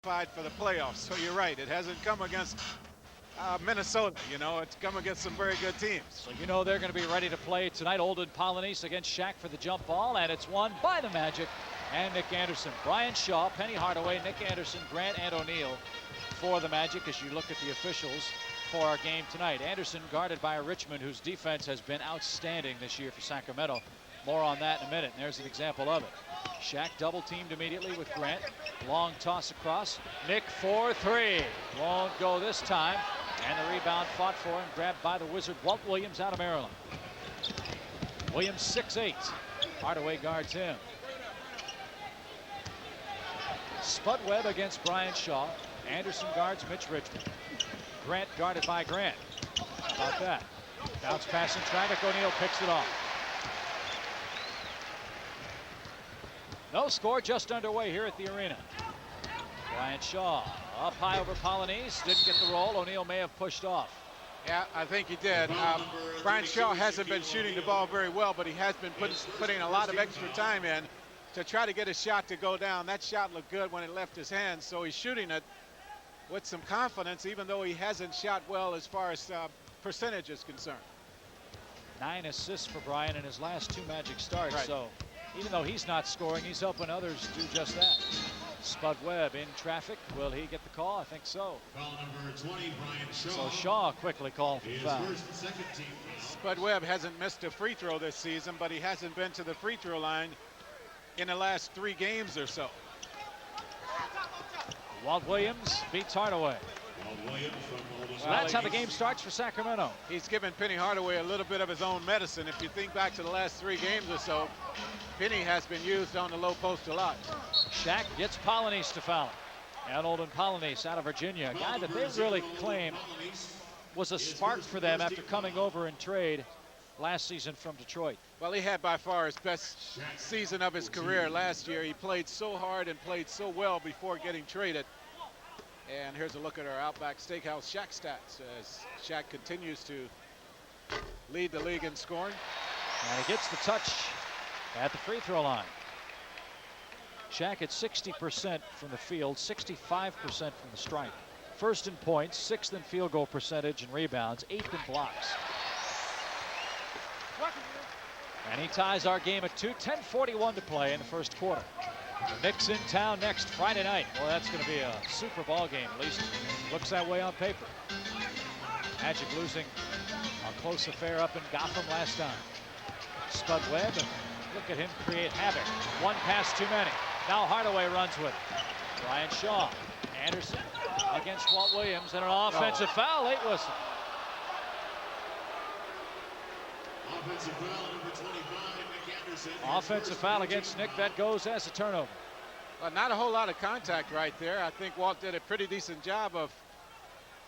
for the playoffs. So you're right. It hasn't come against Minnesota. You know, it's come against some very good teams. So you know they're going to be ready to play tonight. Olden Polynice against Shaq for the jump ball, and it's won by the Magic and Nick Anderson. Brian Shaw, Penny Hardaway, Nick Anderson, Grant, and O'Neal for the Magic as you look at the officials for our game tonight. Anderson guarded by Richmond, whose defense has been outstanding this year for Sacramento. More on that in a minute, and there's an example of it. Shaq double teamed immediately with Grant. Long toss across. Nick for three. Won't go this time. And the rebound fought for him, grabbed by the Wizard Walt Williams out of Maryland. Williams 6'8". Hardaway guards him. Spud Webb against Brian Shaw. Anderson guards Mitch Richmond. Grant guarded by Grant. How about that? Bounce pass in traffic. O'Neal picks it off. No score, just underway here at the arena. Brian Shaw up high over Polynice. Didn't get the roll. O'Neal may have pushed off. Yeah, I think he did. Brian Shaw hasn't been shooting the ball very well, but he has been putting a lot of extra time in to try to get his shot to go down. That shot looked good when it left his hands, so he's shooting it with some confidence, even though he hasn't shot well as far as percentage is concerned. 9 assists for Brian in his last 2 Magic starts, right. So even though he's not scoring, he's helping others do just that. Spud Webb in traffic. Will he get the call? I think so. Foul number 20, Brian Shaw. So Shaw quickly called for foul. Spud Webb hasn't missed a free throw this season, but he hasn't been to the free throw line in the last 3 games or so. Walt Williams beats Hardaway. So that's how the game starts for Sacramento. He's given Penny Hardaway a little bit of his own medicine. If you think back to the last 3 games or so, Penny has been used on the low post a lot. Shaq gets Polynice to foul. And Olden Polynice out of Virginia, a guy that they really claim was a spark for them after coming over in trade last season from Detroit. Well, he had by far his best season of his career last year. He played so hard and played so well before getting traded. And here's a look at our Outback Steakhouse Shaq stats as Shaq continues to lead the league in scoring. And he gets the touch at the free throw line. Shaq at 60% from the field, 65% from the stripe. First in points, 6th in field goal percentage and rebounds, 8th in blocks. And he ties our game at 2, 10:41 to play in the first quarter. The Knicks in town next Friday night. Well, that's going to be a super ball game, at least looks that way on paper. Magic losing a close affair up in Gotham last time. Spud Webb, and look at him create havoc. 1 pass too many. Now Hardaway runs with it. Brian Shaw, Anderson against Walt Williams, and an offensive foul, late whistle. Offensive foul number 25, Nick Anderson. Offensive foul against Nick. That goes as a turnover. Well, not a whole lot of contact right there. I think Walt did a pretty decent job of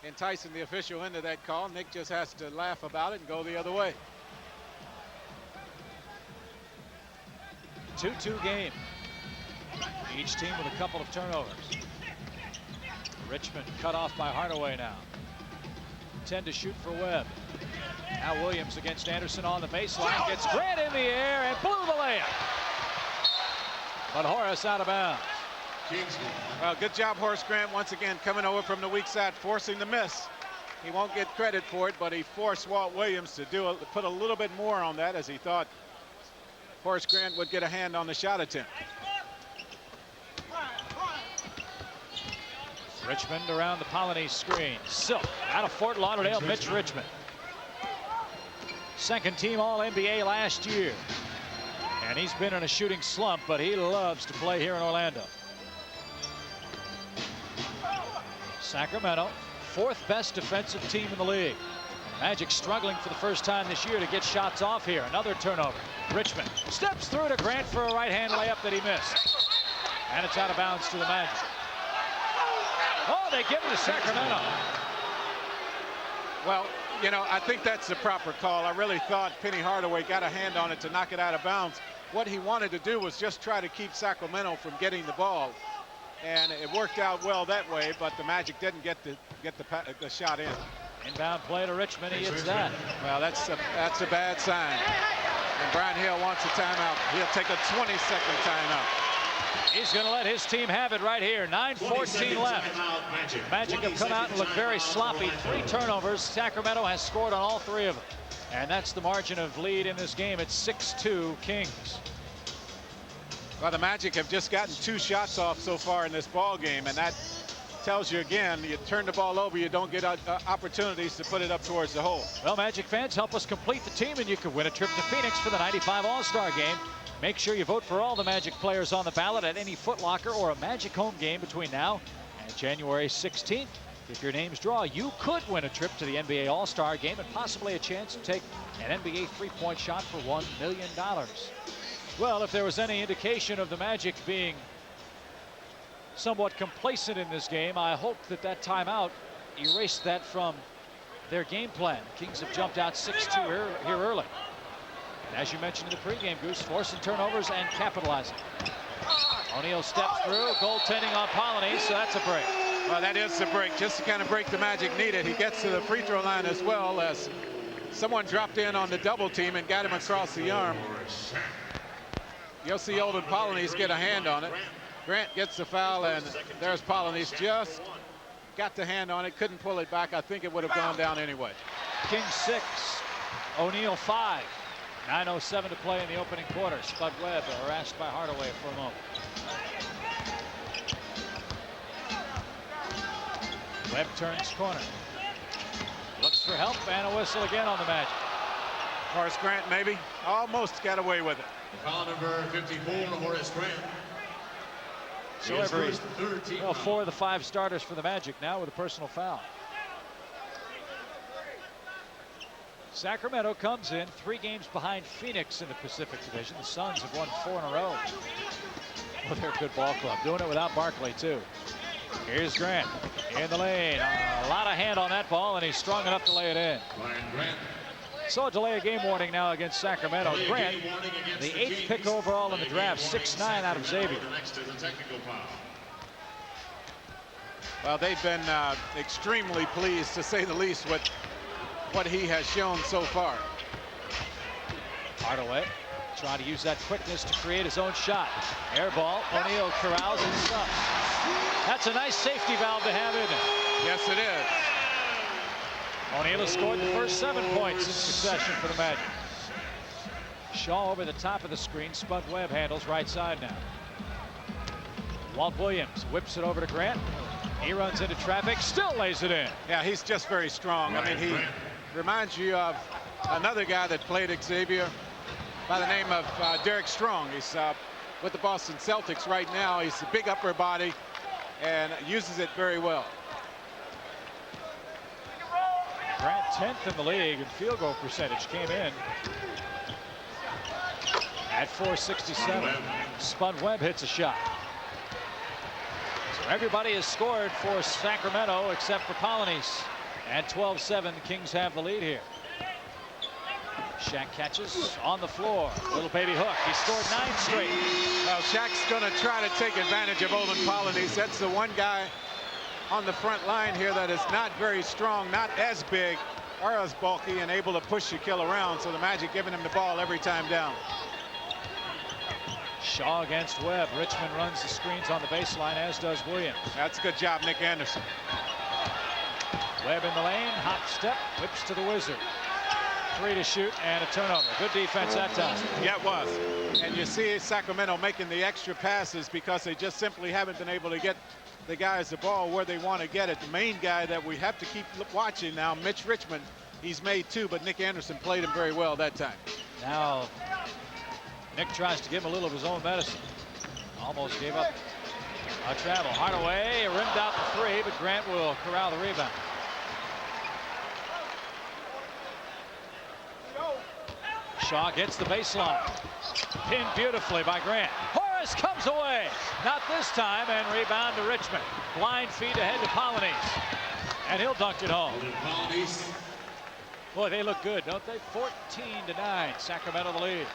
enticing the official into that call. Nick just has to laugh about it and go the other way. 2-2 game. Each team with a couple of turnovers. Richmond cut off by Hardaway now. 10 to shoot for Webb. Now Williams against Anderson on the baseline. Gets Grant in the air and blew the layup. But Horace out of bounds. Well, good job, Horace Grant, once again coming over from the weak side, forcing the miss. He won't get credit for it, but he forced Walt Williams to put a little bit more on that, as he thought Horace Grant would get a hand on the shot attempt. Richmond around the Polynice screen. Silk out of Fort Lauderdale, Mitch Richmond. Second team All-NBA last year. And he's been in a shooting slump, but he loves to play here in Orlando. Sacramento, 4th best defensive team in the league. Magic struggling for the first time this year to get shots off here. Another turnover. Richmond steps through to Grant for a right-hand layup that he missed. And it's out of bounds to the Magic. Oh, they give it to Sacramento. Well, you know, I think that's the proper call. I really thought Penny Hardaway got a hand on it to knock it out of bounds. What he wanted to do was just try to keep Sacramento from getting the ball. And it worked out well that way, but the Magic didn't get the shot in. Inbound play to Richmond. He hits that. Well, that's a bad sign. And Brian Hill wants a timeout. He'll take a 20-second timeout. He's going to let his team have it right here. 9:14 left. Magic have come out and look very sloppy. 3 turnovers. Sacramento has scored on all 3 of them. And that's the margin of lead in this game. It's 6-2 Kings. Well, the Magic have just gotten 2 shots off so far in this ball game, and that tells you again, you turn the ball over, you don't get opportunities to put it up towards the hole. Well, Magic fans, help us complete the team, and you could win a trip to Phoenix for the '95 All-Star Game. Make sure you vote for all the Magic players on the ballot at any Foot Locker or a Magic home game between now and January 16th. If your names draw, you could win a trip to the NBA All-Star Game and possibly a chance to take an NBA three-point shot for $1 million. Well, if there was any indication of the Magic being somewhat complacent in this game, I hope that that timeout erased that from their game plan. The Kings have jumped out 6-2 here early. And as you mentioned in the pregame, Goose, forcing turnovers and capitalizing. O'Neal steps through, goaltending on Polynice, so that's a break. Well, that is the break, just the kind of break the Magic needed. He gets to the free throw line as well, as someone dropped in on the double team and got him across the arm. You'll see Olden Polynice get a hand on it. Grant gets the foul, and there's Polynice, just got the hand on it, couldn't pull it back. I think it would have gone down anyway. Kings 6, O'Neal 5. 9:07 to play in the opening quarter. Spud Webb harassed by Hardaway for a moment. Webb turns corner. Looks for help, and a whistle again on the Magic. Horace Grant maybe almost got away with it. Foul number 54, Horace Grant. So well, 4 of the 5 starters for the Magic now with a personal foul. Sacramento comes in 3 games behind Phoenix in the Pacific Division. The Suns have won 4 in a row. Well, they're a good ball club. Doing it without Barkley, too. Here's Grant in the lane. A lot of hand on that ball, and he's strong enough to lay it in. So a delay of game warning now against Sacramento. Grant, the 8th pick overall in the draft, 6'9" out of Xavier. Well, they've been extremely pleased, to say the least, with what he has shown so far. Hardaway trying to use that quickness to create his own shot. Air ball. O'Neal corrals and stuff. That's a nice safety valve to have in there. Yes, it is. O'Neal has scored the first 7 points in succession for the Magic. Shaw over the top of the screen. Spud Webb handles right side now. Walt Williams whips it over to Grant. He runs into traffic, still lays it in. Yeah, he's just very strong. I mean, he reminds you of another guy that played Xavier by the name of Derek Strong. He's with the Boston Celtics right now. He's a big upper body and uses it very well. Grant 10th in the league in field goal percentage, came in at .467. Spud Webb hits a shot. So everybody has scored for Sacramento except for Polynice. At 12-7, Kings have the lead here. Shaq catches on the floor. Little baby hook. He scored 9 straight. Well, Shaq's going to try to take advantage of Olden Polynice. That's the one guy on the front line here that is not very strong, not as big or as bulky, and able to push the kill around. So the Magic giving him the ball every time down. Shaw against Webb. Richmond runs the screens on the baseline, as does Williams. That's a good job, Nick Anderson. Webb in the lane, hop step, whips to the Wizard. 3 to shoot and a turnover. Good defense that time. Yeah, it was. And you see Sacramento making the extra passes because they just simply haven't been able to get the guys the ball where they want to get it. The main guy that we have to keep watching now, Mitch Richmond, he's made 2, but Nick Anderson played him very well that time. Now Nick tries to give him a little of his own medicine. Almost gave up a travel. Hardaway rimmed out the 3, but Grant will corral the rebound. Shaw gets the baseline. Pinned beautifully by Grant. Horace comes away. Not this time, and rebound to Richmond. Blind feed ahead to Polynice. And he'll dunk it home. Boy, they look good, don't they? 14-9. Sacramento the lead.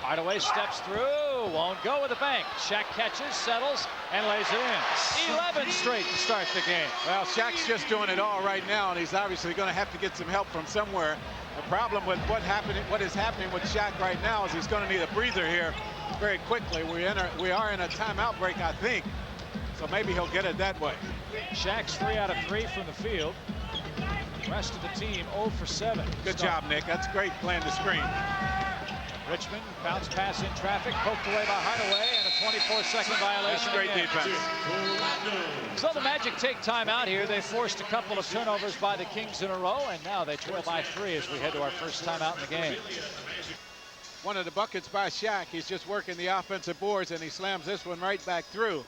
Hardaway steps through, won't go with the bank. Shaq catches, settles, and lays it in. 11 straight to start the game. Well, Shaq's just doing it all right now, and he's obviously going to have to get some help from somewhere. The problem with what is happening with Shaq right now is he's going to need a breather here very quickly. We are in a timeout break, I think, so maybe he'll get it that way. Shaq's 3 out of 3 from the field. The rest of the team 0 for 7. Good job, Nick. That's great playing the screen. Richmond bounce pass in traffic, poked away by Hardaway, and a 24-second violation. That's great again. defense. So the Magic take time out here. They forced a couple of turnovers by the Kings in a row, and now they trail by 3 as we head to our first timeout in the game. One of the buckets by Shaq. He's just working the offensive boards, and he slams this one right back through.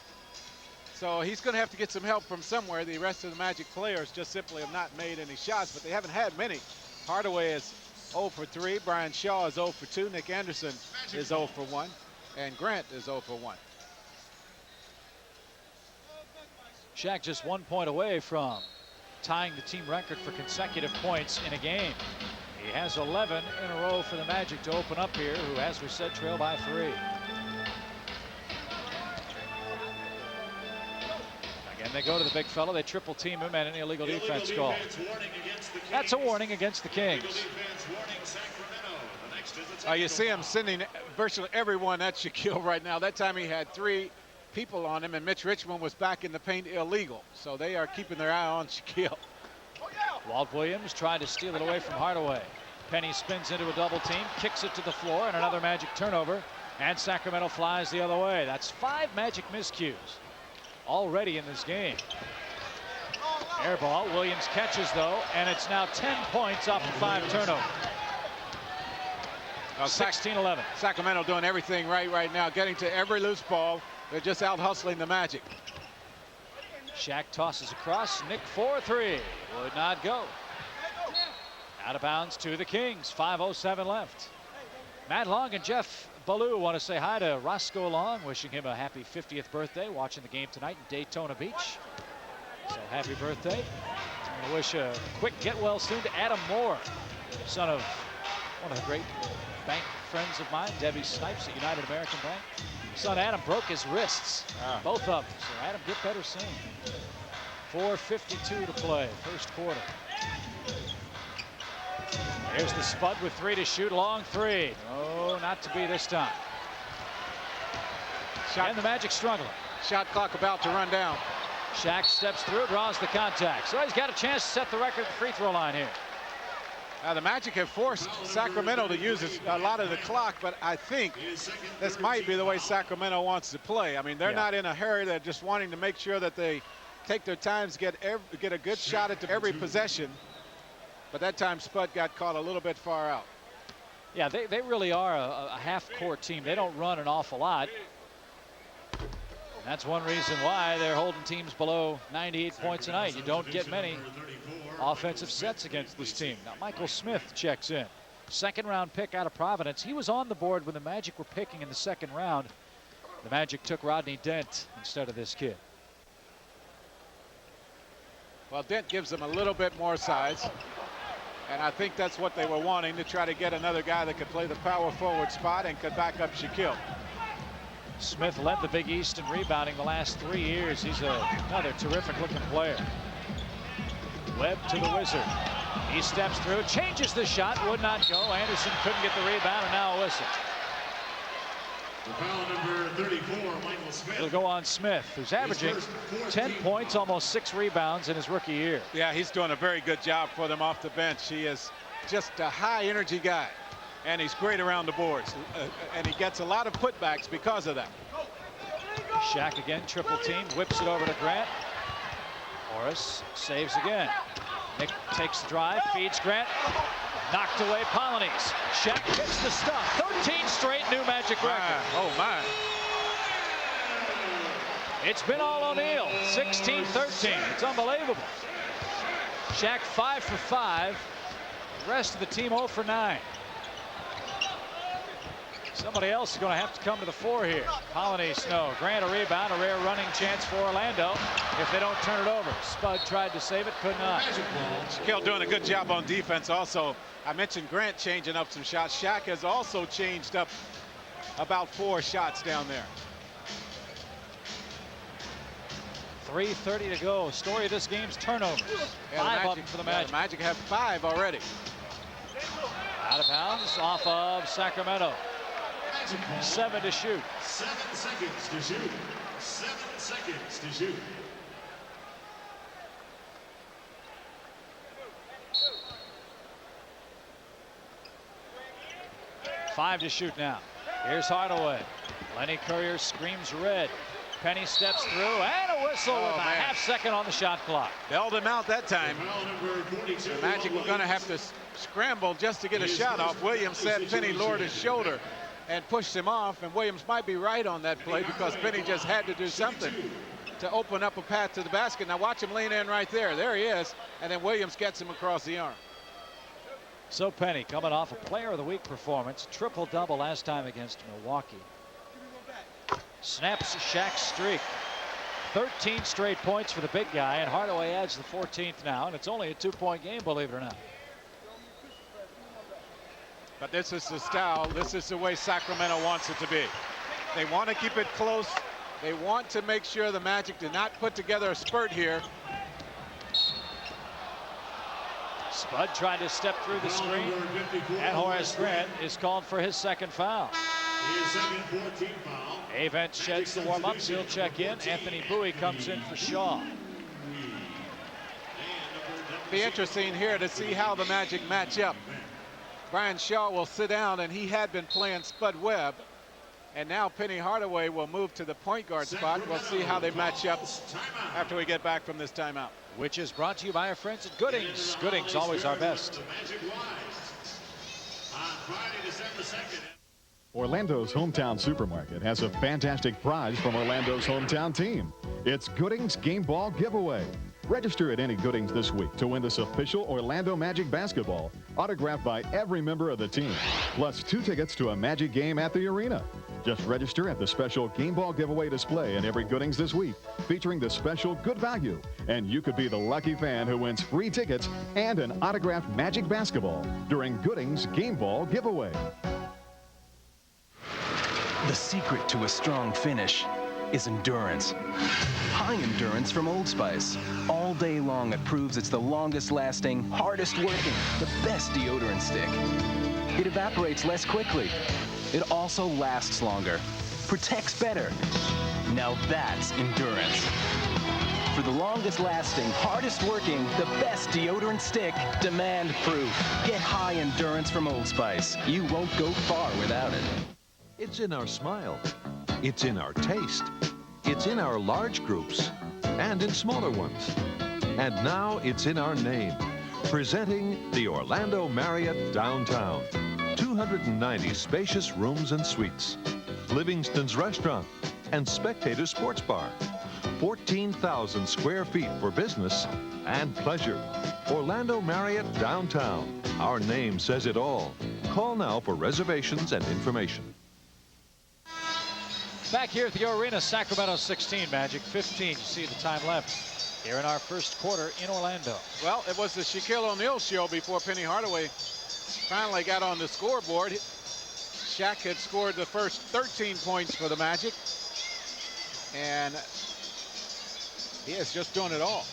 So he's going to have to get some help from somewhere. The rest of the Magic players just simply have not made any shots, but they haven't had many. Hardaway is 0 for 3. Brian Shaw is 0 for 2. Nick Anderson is 0 for 1. And Grant is 0 for 1. Shaq just 1 point away from tying the team record for consecutive points in a game. He has 11 in a row for the Magic to open up here, who, as we said, trail by 3. Again, they go to the big fella. They triple team him, and an illegal defense call. That's a warning against the Kings. You see him sending virtually everyone at Shaquille right now. That time he had 3 people on him, and Mitch Richmond was back in the paint illegal. So they are keeping their eye on Shaquille. Walt Williams tried to steal it away from Hardaway. Penny spins into a double team, kicks it to the floor, and another Magic turnover. And Sacramento flies the other way. That's 5 Magic miscues already in this game. Air ball. Williams catches, though, and it's now 10 points off of 5 turnovers. 16-11. Sacramento doing everything right now, getting to every loose ball. They're just out hustling the Magic. Shaq tosses across. Nick 4-3. Would not go. Out of bounds to the Kings. 5:07 left. Matt Long and Jeff Ballou want to say hi to Roscoe Long, wishing him a happy 50th birthday, watching the game tonight in Daytona Beach. So happy birthday. I'm going to wish a quick get well soon to Adam Moore, son of one of the great bank friends of mine, Debbie Snipes at United American Bank. Son Adam broke his wrists, both of them. So Adam, get better soon. 4:52 to play, first quarter. Here's the Spud with 3 to shoot. Long 3. Oh, not to be this time. And the Magic struggling. Shot clock about to run down. Shaq steps through, draws the contact. So he's got a chance to set the record at the free throw line here. The Magic have forced Sacramento to use a lot of the clock, but I think this might be the way Sacramento wants to play. I mean, they're not in a hurry. They're just wanting to make sure that they take their time to get a good shot at every possession. But that time Spud got caught a little bit far out. Yeah, they really are a half-court team. They don't run an awful lot. And that's one reason why they're holding teams below 98 points a night. You don't get many offensive sets against this team. Now Michael Smith checks in. 2nd round pick out of Providence. He was on the board when the Magic were picking in the 2nd round. The Magic took Rodney Dent instead of this kid. Well, Dent gives them a little bit more size. And I think that's what they were wanting, to try to get another guy that could play the power forward spot and could back up Shaquille. Smith led the Big East in rebounding the last 3 years. He's another terrific looking player. Webb to the Wizard. He steps through, changes the shot, would not go. Anderson couldn't get the rebound, and now a whistle. Foul number 34, Michael Smith. It'll go on Smith, who's averaging 10 points, almost 6 rebounds in his rookie year. Yeah, he's doing a very good job for them off the bench. He is just a high energy guy, and he's great around the boards, and he gets a lot of putbacks because of that. Shaq again, triple team, whips it over to Grant. Morris saves again. Nick takes the drive, feeds Grant. Knocked away Polonese. Shaq gets the stuff. 13 straight new Magic record. Oh my. It's been all O'Neal. 16-13. It's unbelievable. Shaq 5 for 5. The rest of the team 0 for 9. Somebody else is going to have to come to the fore here. Polonese, no. Grant a rebound, a rare running chance for Orlando if they don't turn it over. Spud tried to save it, could not. Shaquille doing a good job on defense also. I mentioned Grant changing up some shots. Shaq has also changed up about 4 shots down there. 3:30 to go. Story of this game's turnovers. Yeah, 5 of them for the Magic. The Magic have 5 already. Out of bounds off of Sacramento. 7 to shoot. 7 seconds to shoot. 7 seconds to shoot. Five to shoot now. Here's Hardaway. Lenny Currier screams red. Penny steps through and a whistle with a half-second on the shot clock. Bailed him out that time. The Magic were going to have to scramble just to get a shot off. Williams said Penny lowered his shoulder and pushed him off, and Williams might be right on that play because Penny just had to do something to open up a path to the basket. Now watch him lean in right there. There he is, and then Williams gets him across the arm. So Penny coming off a Player of the Week performance, triple-double last time against Milwaukee. Snaps Shaq's streak. 13 straight points for the big guy, and Hardaway adds the 14th now, and it's only a 2-point game, believe it or not. But this is the style. This is the way Sacramento wants it to be. They want to keep it close. They want to make sure the Magic did not put together a spurt here. Spud tried to step through the screen, and Horace Grant is called for his second foul. His second 14th foul. Avent sheds the warm-ups. He'll check in. Anthony Bowie comes in for Shaw. Be interesting here to see how the Magic match up. Brian Shaw will sit down, and he had been playing Spud Webb. And now Penny Hardaway will move to the point guard spot. We'll see how they match up after we get back from this timeout. Which is brought to you by our friends at Goodings. Goodings, always our best. Orlando's hometown supermarket has a fantastic prize from Orlando's hometown team. It's Goodings Game Ball Giveaway. Register at any Goodings this week to win this official Orlando Magic basketball, autographed by every member of the team, plus 2 tickets to a Magic game at the arena. Just register at the special Game Ball Giveaway display in every Goodings this week, featuring the special good value, and you could be the lucky fan who wins free tickets and an autographed Magic basketball during Goodings Game Ball Giveaway. The secret to a strong finish is endurance. High endurance from Old Spice. All day long it proves it's the longest lasting, hardest working, the best deodorant stick. It evaporates less quickly. It also lasts longer, protects better. Now that's endurance. For the longest lasting, hardest working, the best deodorant stick, demand proof. Get high endurance from Old Spice. You won't go far without it. It's in our smile. It's in our taste. It's in our large groups and in smaller ones. And now it's in our name. Presenting the Orlando Marriott Downtown. 290 spacious rooms and suites. Livingston's Restaurant and Spectator Sports Bar. 14,000 square feet for business and pleasure. Orlando Marriott Downtown. Our name says it all. Call now for reservations and information. Back here at the arena, Sacramento 16, Magic 15. You see the time left here in our first quarter in Orlando. Well, it was the Shaquille O'Neal show before Penny Hardaway finally got on the scoreboard. Shaq had scored the first 13 points for the Magic, and he is just doing it all.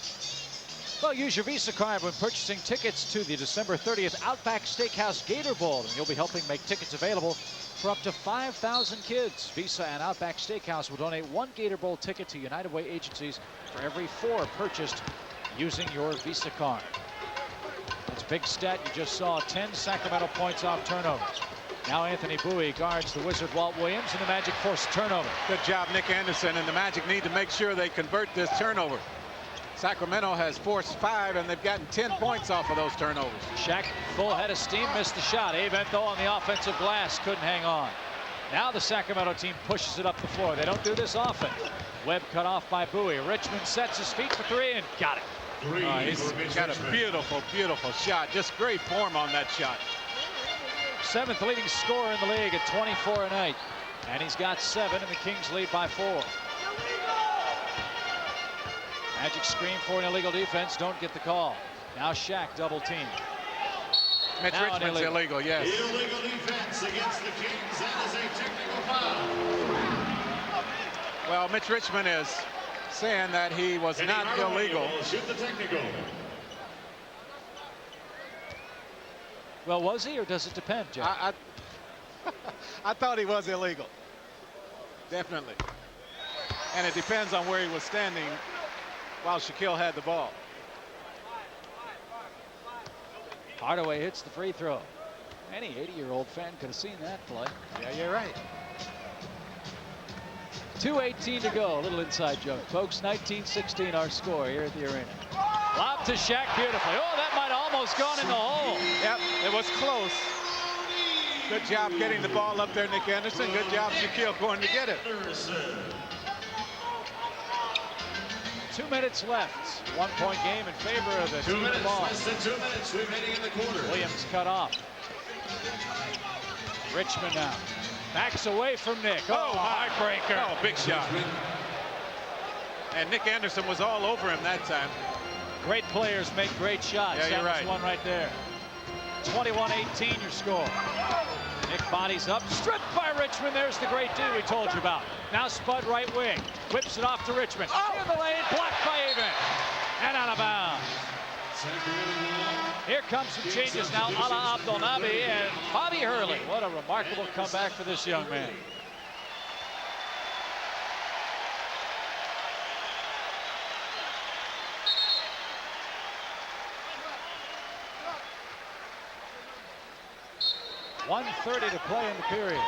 Well, use your Visa card when purchasing tickets to the December 30th Outback Steakhouse Gator Bowl, and you'll be helping make tickets available for up to 5,000 kids. Visa and Outback Steakhouse will donate 1 Gator Bowl ticket to United Way agencies for every 4 purchased using your Visa card. That's a big stat. You just saw 10 Sacramento points off turnovers. Now Anthony Bowie guards the Wizard Walt Williams, and the Magic force a turnover. Good job, Nick Anderson, and the Magic need to make sure they convert this turnover. Sacramento has forced 5, and they've gotten 10 points off of those turnovers. Shaq, full head of steam, missed the shot. Avent, though, on the offensive glass, couldn't hang on. Now the Sacramento team pushes it up the floor. They don't do this often. Webb cut off by Bowie. Richmond sets his feet for 3 and got it. He's got a beautiful, beautiful shot. Just great form on that shot. 7th leading scorer in the league at 24 a night. And he's got 7, and the Kings lead by 4. Magic screen for an illegal defense. Don't get the call. Now Shaq double team. Mitch Now Richmond's illegal, yes. Illegal defense against the Kings. That is a technical foul. Well, Mitch Richmond is saying that he was not illegal. Shoot the technical. Well, was he, or does it depend, Jack? I thought he was illegal. Definitely. And it depends on where he was standing while Shaquille had the ball. Hardaway hits the free throw. Any 80-year-old fan could have seen that play. Yeah, you're right. 2:18 to go. A little inside joke, folks. 19-16 our score here at the arena. Lob to Shaq beautifully. Oh, that might have almost gone in the hole. Yep, it was close. Good job getting the ball up there, Nick Anderson. Good job, Shaquille, going to get it. 2 minutes left. 1 point game in favor of the 2 team minutes, ball. less than 2 minutes remaining in the quarter. Williams cut off. Richmond now. Backs away from Nick. Oh, high breaker. Oh, big shot. And Nick Anderson was all over him that time. Great players make great shots. Yeah, you're that was right. one right there. 21-18 your score. Nick bodies up, stripped by Richmond. There's the great D we told you about. Now Spud right wing, whips it off to Richmond. In the lane, blocked by Avon, and out of bounds. Here comes some changes now, a la Abdelnaby and Bobby Hurley. What a remarkable comeback for this young man. .130 to play in the period.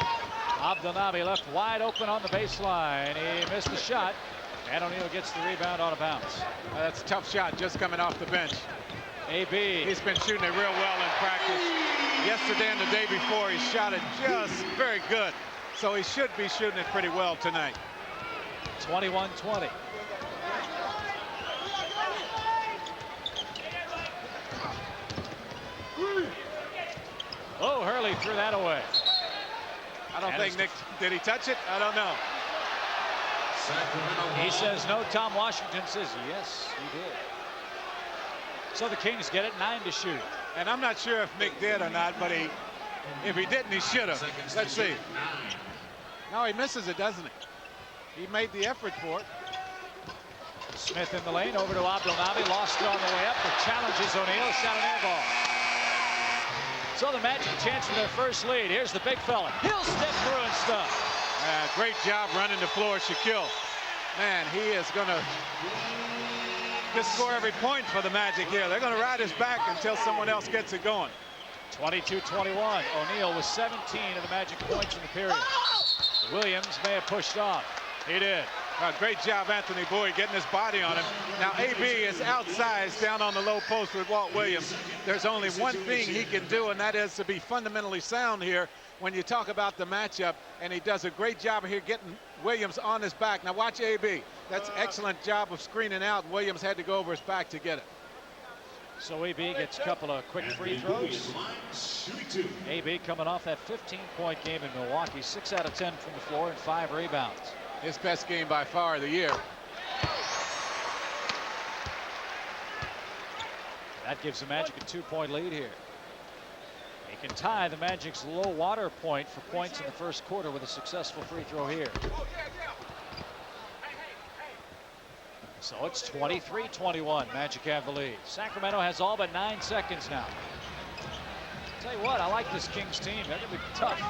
Abdelnaby left wide open on the baseline. He missed the shot, and O'Neal gets the rebound out of bounds. That's a tough shot just coming off the bench. AB. He's been shooting it real well in practice. Yesterday and the day before, he shot it just very good. So he should be shooting it pretty well tonight. 21-20. Oh, Hurley threw that away. I don't think Nick, did he touch it? I don't know. He says no. Tom Washington says yes, he did. So the Kings get it, 9 to shoot. And I'm not sure if Nick did or not, but if he didn't, he should have. Let's see. No, he misses it, doesn't he? He made the effort for it. Smith in the lane, over to Abdelnaby, lost it on the way up, but challenges O'Neal, shot an air ball. So the Magic chance for their first lead. Here's the big fella. He'll step through and stuff. Great job running the floor, Shaquille. Man, he is going to just score every point for the Magic here. They're going to ride his back until someone else gets it going. 22-21. O'Neal with 17 of the Magic points in the period. Williams may have pushed off. He did. Great job, Anthony Boyd, getting his body on him. Now, AB is outsized down on the low post with Walt Williams. There's only one thing he can do, and that is to be fundamentally sound here when you talk about the matchup, and he does a great job here getting Williams on his back. Now, watch AB. That's an excellent job of screening out. Williams had to go over his back to get it. So AB gets a couple of quick free throws. AB coming off that 15-point game in Milwaukee, 6 out of 10 from the floor and 5 rebounds. His best game by far of the year. That gives the Magic a 2-point lead here. He can tie the Magic's low water point for points in the first quarter with a successful free throw here. So it's 23-21. Magic have the lead. Sacramento has all but 9 seconds now. Tell you what, I like this Kings team. They're going to be tough.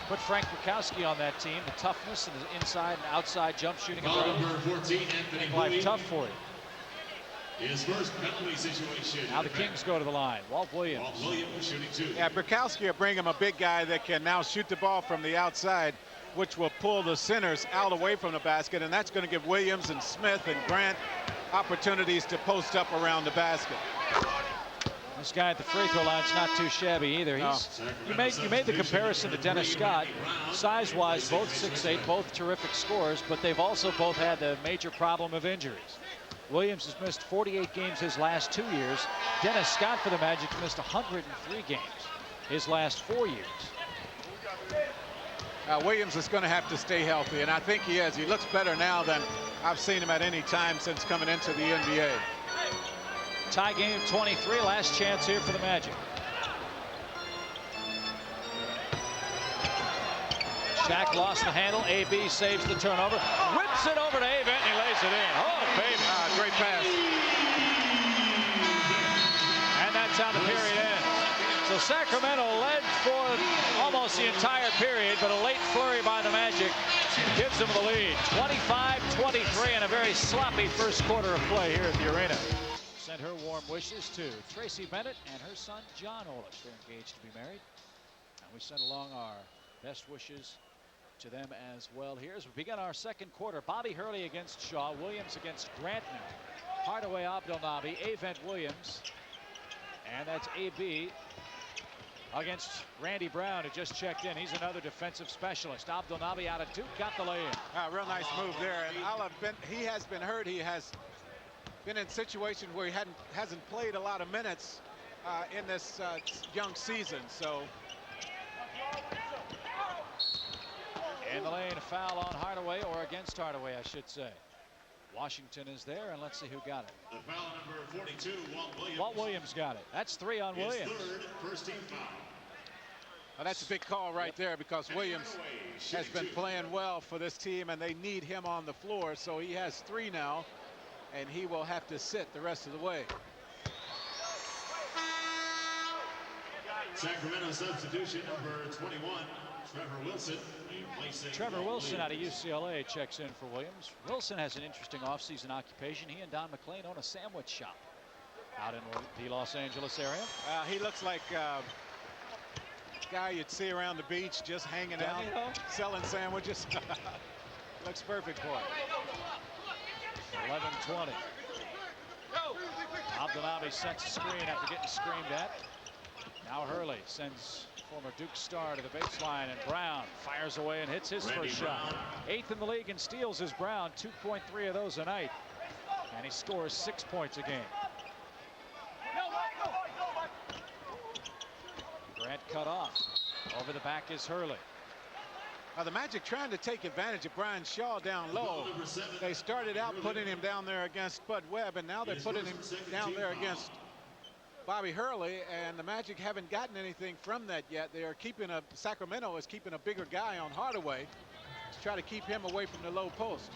Put Frank Bukowski on that team. The toughness and the inside and outside jump shooting ability. Number 14, Anthony Make life Boyd. tough for you. His first penalty situation. Now the Kings go to the line. Walt Williams. Walt Williams shooting 2. Yeah, Bukowski will bring him a big guy that can now shoot the ball from the outside, which will pull the centers out away from the basket, and that's going to give Williams and Smith and Grant opportunities to post up around the basket. This guy at the free throw line's not too shabby either. No. You made the comparison to Dennis Scott. Size-wise, both 6'8", both terrific scorers, but they've also both had the major problem of injuries. Williams has missed 48 games his last 2 years. Dennis Scott for the Magic missed 103 games his last 4 years. Williams is going to have to stay healthy, and I think he is. He looks better now than I've seen him at any time since coming into the NBA. Tie game 23. Last chance here for the Magic. Shaq lost the handle. AB saves the turnover. Whips it over to Avent and he lays it in. Oh, baby. Great pass. And that's how the period ends. So Sacramento led for almost the entire period, but a late flurry by the Magic gives them the lead. 25-23 and a very sloppy first quarter of play here at the arena. Sent her warm wishes to Tracy Bennett and her son John Olish. They're engaged to be married. And we send along our best wishes to them as well. Here as we begin our second quarter. Bobby Hurley against Shaw. Williams against Grant now. Hardaway, Abdelnaby, Avent Williams. And that's AB against Randy Brown, who just checked in. He's another defensive specialist. Abdelnaby out of Duke, got the lay-in. Real nice move there. And he has been hurt. He has been in situations where he hasn't played a lot of minutes in this young season. So in the lane, a foul on Hardaway, or against Hardaway, I should say. Washington is there, and let's see who got it. The foul number 42, Walt Williams. Walt Williams got it. That's 3 on Williams. Third, first team foul. well, that's a big call right there, because Williams has been playing well for this team, and they need him on the floor. So he has 3 now, and he will have to sit the rest of the way. Sacramento substitution number 21, Trevor Wilson. Trevor Wilson out of UCLA checks in for Williams. Wilson has an interesting offseason occupation. He and Don McLean own a sandwich shop out in the Los Angeles area. He looks like a guy you'd see around the beach just hanging out, selling sandwiches. Looks perfect for him. 11-20. Abdelnaby sets a screen after getting screamed at. Now Hurley sends former Duke star to the baseline, and Brown fires away and hits his first shot. 8th in the league in steals is Brown, 2.3 of those a night, and he scores 6 points a game. Grant cut off. Over the back is Hurley. The Magic trying to take advantage of Brian Shaw down low. They started out putting him down there against Bud Webb, and now they're putting him down there against Bobby Hurley, and the Magic haven't gotten anything from that yet. They are keeping Sacramento is keeping a bigger guy on Hardaway to try to keep him away from the low post.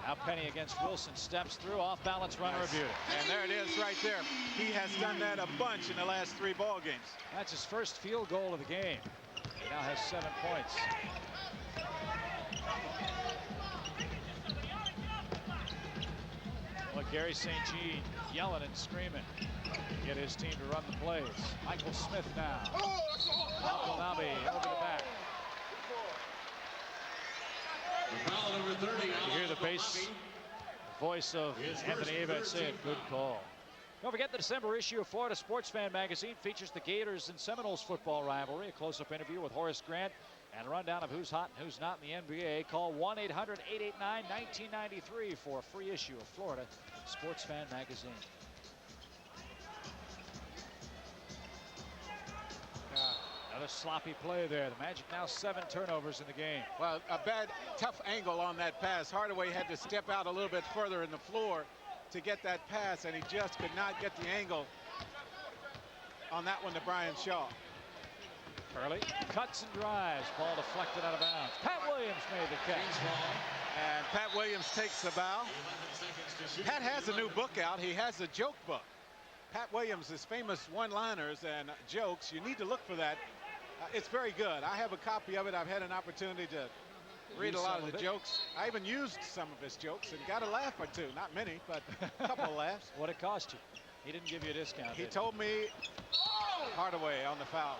Now Penny against Wilson, steps through, off balance runner of beauty. And there it is right there. He has done that a bunch in the last 3 ball games. That's his first field goal of the game. He now has 7 points. Look, Gary St. Jean yelling and screaming to get his team to run the plays. Michael Smith now. Abdelnaby over the back. Foul number 30. You hear the bass voice of Anthony Avent saying, good call. Don't forget the December issue of Florida Sports Fan magazine features the Gators and Seminoles football rivalry, a close-up interview with Horace Grant, and a rundown of who's hot and who's not in the NBA. Call 1-800-889-1993 for a free issue of Florida Sports Fan magazine. Another sloppy play there. The Magic now 7 turnovers in the game. Well, a bad, tough angle on that pass. Hardaway had to step out a little bit further in the floor to get that pass, and he just could not get the angle on that one to Brian Shaw. Hurley cuts and drives. Ball deflected out of bounds. Pat Williams made the catch. And Pat Williams takes the bow. Pat has a new book out. He has a joke book. Pat Williams' famous one-liners and jokes. You need to look for that. It's very good. I have a copy of it. I've had an opportunity to read a lot of the jokes. I even used some of his jokes and got a laugh or 2. Not many, but a couple of laughs. What it cost you? He didn't give you a discount. He told me, Hardaway on the foul.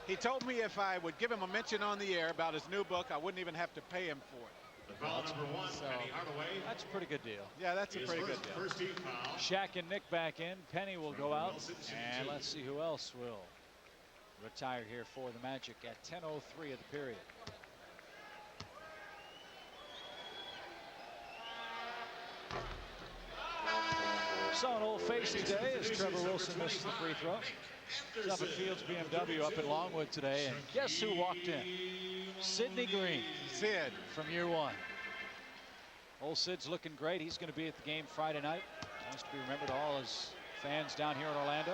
He told me if I would give him a mention on the air about his new book, I wouldn't even have to pay him for it. The foul number 1, Penny Hardaway. That's a pretty good deal. Yeah, that's a pretty good deal. First team foul. Shaq and Nick back in. Penny will go out. And let's see who else will retire here for the Magic at 10:03 of the period. So an old face today as Trevor Wilson missed the free throw. He's up at Fields BMW up in Longwood today, and guess who walked in? Sidney Green. Sid from year 1. Old Sid's looking great. He's going to be at the game Friday night. Wants to be remembered to all his fans down here in Orlando.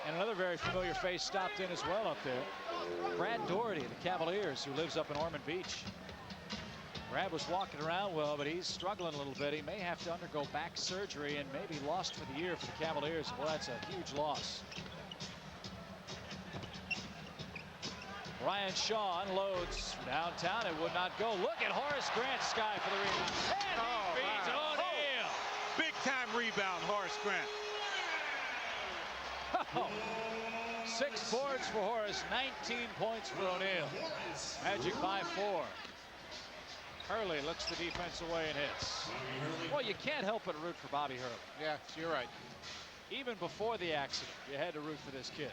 And another very familiar face stopped in as well up there. Brad Doherty of the Cavaliers, who lives up in Ormond Beach. Brad was walking around well, but he's struggling a little bit. He may have to undergo back surgery and maybe lost for the year for the Cavaliers. Well, that's a huge loss. Brian Shaw unloads from downtown. It would not go. Look at Horace Grant's sky for the rebound. And he beats O'Neal. Big time rebound, Horace Grant. Oh. 6 boards for Horace, 19 points for O'Neal. Magic by 4. Hurley looks the defense away and hits. Well, you can't help but root for Bobby Hurley. Yeah, you're right. Even before the accident, you had to root for this kid.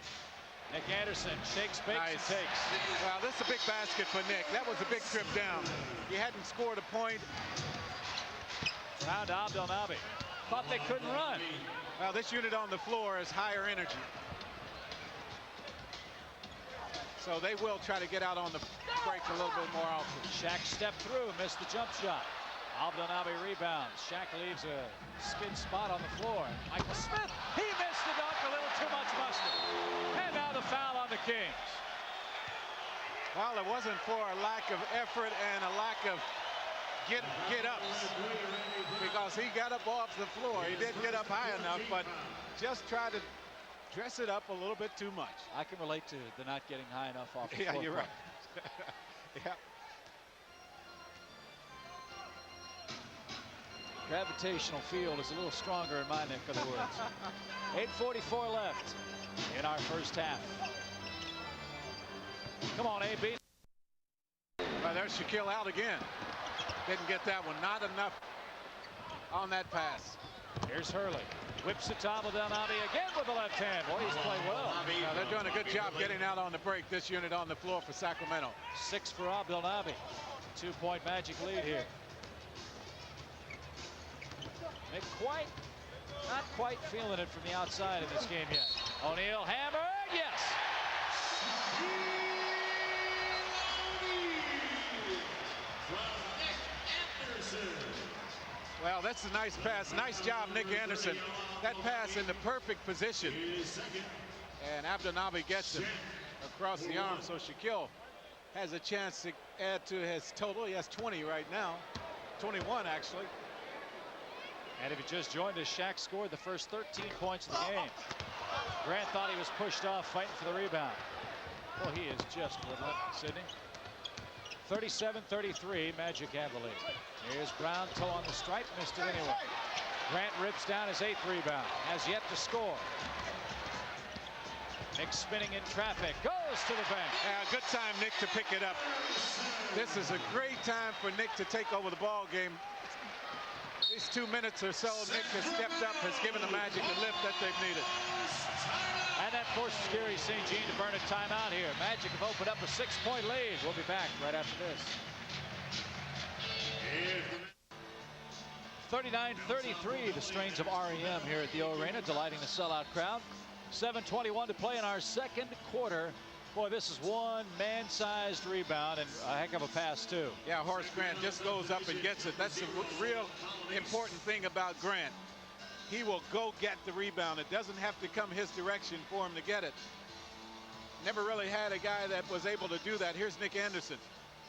Nick Anderson shakes, bakes, and Nice. takes. Well, this is a big basket for Nick. That was a big trip down. He hadn't scored a point. Round to Abdelnaby. Thought they couldn't run. Well, this unit on the floor is higher energy. So they will try to get out on the break a little bit more often. Shaq stepped through, missed the jump shot. Abdelnaby rebounds. Shaq leaves a skid spot on the floor. Michael Smith, he missed the dunk, a little too much mustard. And now the foul on the Kings. Well, it wasn't for a lack of effort and a lack of get-ups, because he got up off the floor. He didn't get up high enough, but just tried to dress it up a little bit too much. I can relate to the not getting high enough off the Yeah, floor. you're right. Yeah. Gravitational field is a little stronger in my neck of the woods. 8:44 left in our first half. Come on, AB. Well, there's Shaquille out again. Didn't get that one. Not enough on that pass. Here's Hurley. Whips it to Abdelnaby again with the left hand. Boy, he's played well. Now, they're doing a good job getting out on the break, this unit on the floor for Sacramento. 6 for Abdelnaby. 2-point Magic lead here. They not quite feeling it from the outside in this game yet. O'Neal hammered, yes. Well, that's a nice pass. Nice job, Nick Anderson. That pass in the perfect position. And Abdelnaby gets him across the arm, so Shaquille has a chance to add to his total. He has 20 right now. 21, actually. And if you just joined us, Shaq scored the first 13 points of the game. Grant thought he was pushed off, fighting for the rebound. Well, he is just relentless, isn't he? 37-33, Magic have the lead. Here's Brown, toe on the stripe, missed it anyway. Grant rips down his 8th rebound, has yet to score. Nick spinning in traffic, goes to the bench. Yeah, good time, Nick, to pick it up. This is a great time for Nick to take over the ball game. These 2 minutes or so, Nick has stepped up, has given the Magic the lift that they've needed. And that forces Gary St. Jean to burn a timeout here. Magic have opened up a 6-point lead. We'll be back right after this. 39-33, the strains of REM here at the O Arena, delighting the sellout crowd. 7:21 to play in our second quarter. Boy, this is one man-sized rebound and a heck of a pass, too. Yeah, Horace Grant just goes up and gets it. That's the real important thing about Grant. He will go get the rebound. It doesn't have to come his direction for him to get it. Never really had a guy that was able to do that. Here's Nick Anderson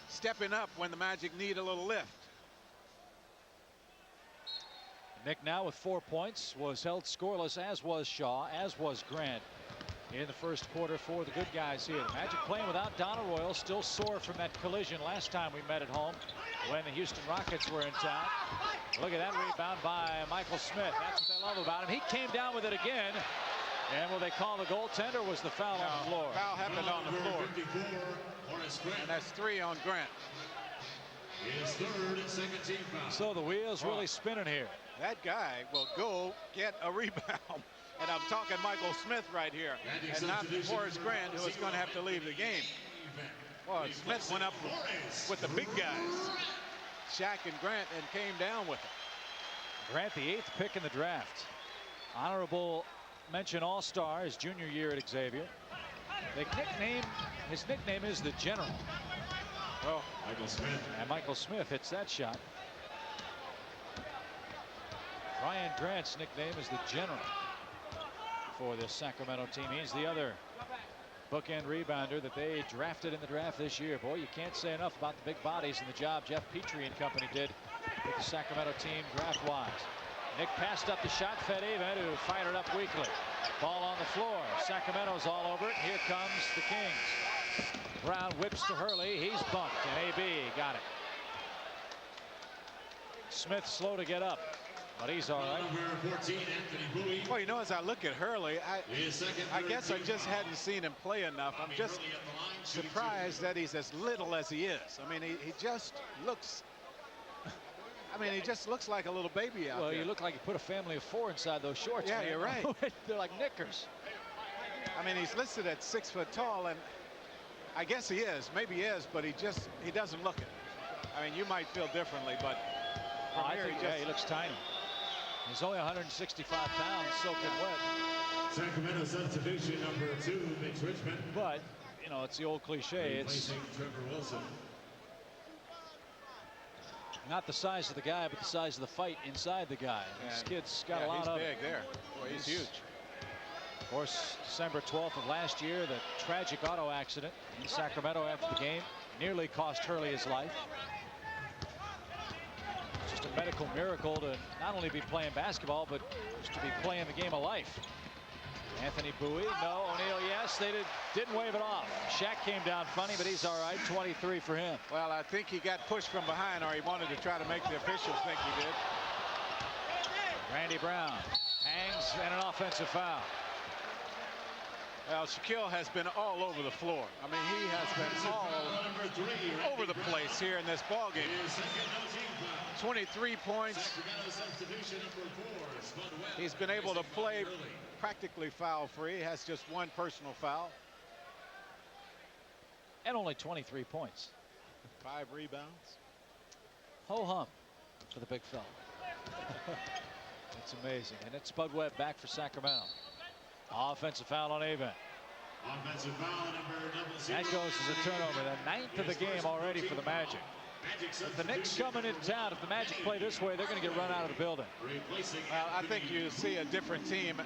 stepping up when the Magic need a little lift. Nick now with 4 points, was held scoreless, as was Shaw, as was Grant in the first quarter for the good guys here. The Magic playing without Donna Royal, still sore from that collision last time we met at home when the Houston Rockets were in town. Look at that rebound by Michael Smith. That's what they love about him. He came down with it again. And will they call the goaltender, or was the foul on the floor? Foul happened on the floor. And that's 3 on Grant. His 3rd and 2nd team foul. So the wheels really spinning here. That guy will go get a rebound. And I'm talking Michael Smith right here, and not Horace Grant, who is going to have to leave the game. Well, Smith went up with the big guys, Shaq and Grant, and came down with it. Grant, the 8th pick in the draft. Honorable mention All-Star his junior year at Xavier. His nickname is the General. Well, Michael Smith. And Michael Smith hits that shot. Ryan Grant's nickname is the General for this Sacramento team. He's the other bookend rebounder that they drafted in the draft this year. Boy, you can't say enough about the big bodies and the job Jeff Petrie and company did with the Sacramento team draft-wise. Nick passed up the shot, fed Avent, who fired it up weakly. Ball on the floor. Sacramento's all over it. Here comes the Kings. Brown whips to Hurley. He's bumped, and AB got it. Smith slow to get up, but he's all right. Number 14, Anthony Bowie. Well, you know, as I look at Hurley, I guess I just hadn't seen him play enough. I'm just surprised that he's as little as he is. I mean, he just looks. I mean, he just looks like a little baby out there. Well, you look like you put a family of 4 inside those shorts. Yeah, man. you're right. They're like knickers. I mean, he's listed at 6 foot tall, and I guess he is. Maybe he is, but he doesn't look it. I mean, you might feel differently, but from I here, think, he looks tiny. He's only 165 pounds, soaking wet. Sacramento substitution number 2, Mitch Richmond. But, you know, it's the old cliche. It's Replacing Trevor Wilson. not the size of the guy, but the size of the fight inside the guy. This kid's got a lot of he's it. big there. Boy, he's huge. Of course, December 12th of last year, the tragic auto accident in Sacramento after the game nearly cost Hurley his life. It's just a medical miracle to not only be playing basketball, but just to be playing the game of life. Anthony Bowie, no. O'Neal, yes. They didn't wave it off. Shaq came down funny, but he's all right. 23 for him. Well, I think he got pushed from behind, or he wanted to try to make the officials think he did. Randy Brown hangs, and an offensive foul. Well, Shaquille has been all over the floor. I mean, he has been all over the place here in this ball game. 23 points. He's been able to play practically foul-free. He has just one personal foul. And only 23 points. 5 rebounds. Ho-hum for the big fella. It's amazing. And it's Spud Webb back for Sacramento. Offensive foul on Avent. Offensive foul number 00. That goes as a turnover. The 9th of the game already for the Magic. If the Knicks coming into town, if the Magic play this way, they're going to get run out of the building. Well, I think you see a different team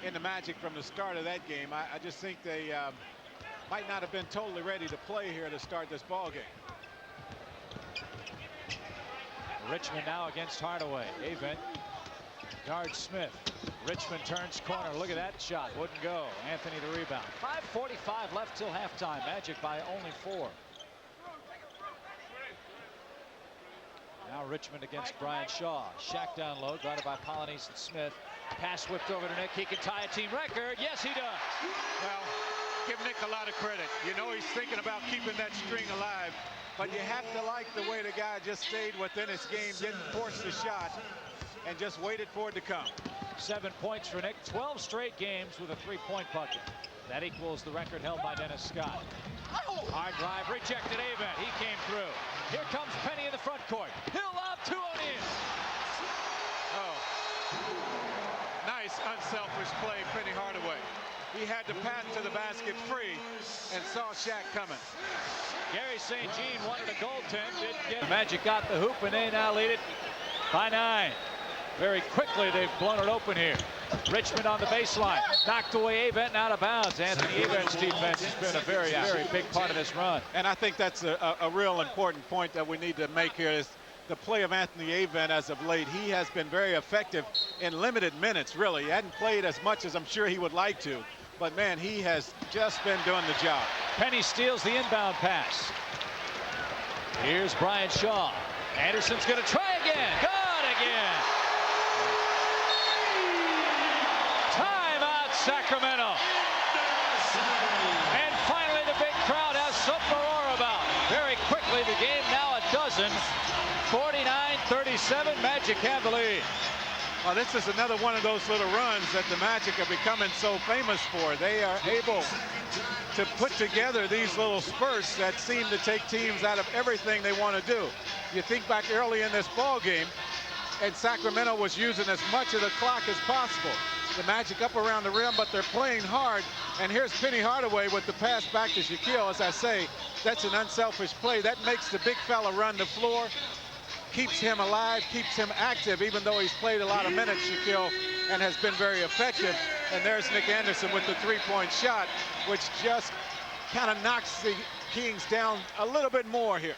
in the Magic from the start of that game. I just think they might not have been totally ready to play here to start this ball game. Richmond now against Hardaway. Avent guards Smith. Richmond turns corner. Look at that shot. Wouldn't go. Anthony the rebound. 5:45 left till halftime. Magic by only 4. Now Richmond against Brian Shaw. Shaq down low, guarded by Polynice and Smith. Pass whipped over to Nick. He can tie a team record. Yes, he does. Well, give Nick a lot of credit. You know he's thinking about keeping that string alive, but you have to like the way the guy just stayed within his game, didn't force the shot, and just waited for it to come. 7 points for Nick. 12 straight games with a 3-point bucket. That equals the record held by Dennis Scott. Hard drive, rejected Avent. He came through. Here comes Penny in the front court. He'll lob to O'Neal. Oh, nice unselfish play, Penny Hardaway. He had to pass to the basket free and saw Shaq coming. Gary St. Jean wanted a goaltend, didn't get it. Magic got the hoop, and they now lead it by 9. Very quickly, they've blown it open here. Richmond on the baseline, knocked away Avent and out of bounds. Anthony Avent's defense has been a very, very big part of this run. And I think that's a real important point that we need to make here is the play of Anthony Avent as of late. He has been very effective in limited minutes, really. He hadn't played as much as I'm sure he would like to. But, man, he has just been doing the job. Penny steals the inbound pass. Here's Brian Shaw. Anderson's going to try again. Good again. Timeout, Sacramento. And finally, the big crowd has something to roar about. Very quickly, the game now a dozen. 49-37, Magic have the lead. Well, this is another one of those little runs that the Magic are becoming so famous for. They are able to put together these little spurts that seem to take teams out of everything they want to do. You think back early in this ball game, and Sacramento was using as much of the clock as possible. The Magic up around the rim, but they're playing hard. And here's Penny Hardaway with the pass back to Shaquille. As I say, that's an unselfish play. That makes the big fella run the floor. keeps him alive, keeps him active, even though he's played a lot of minutes, you feel, and has been very effective. And there's Nick Anderson with the three-point shot, which just kind of knocks the Kings down a little bit more here.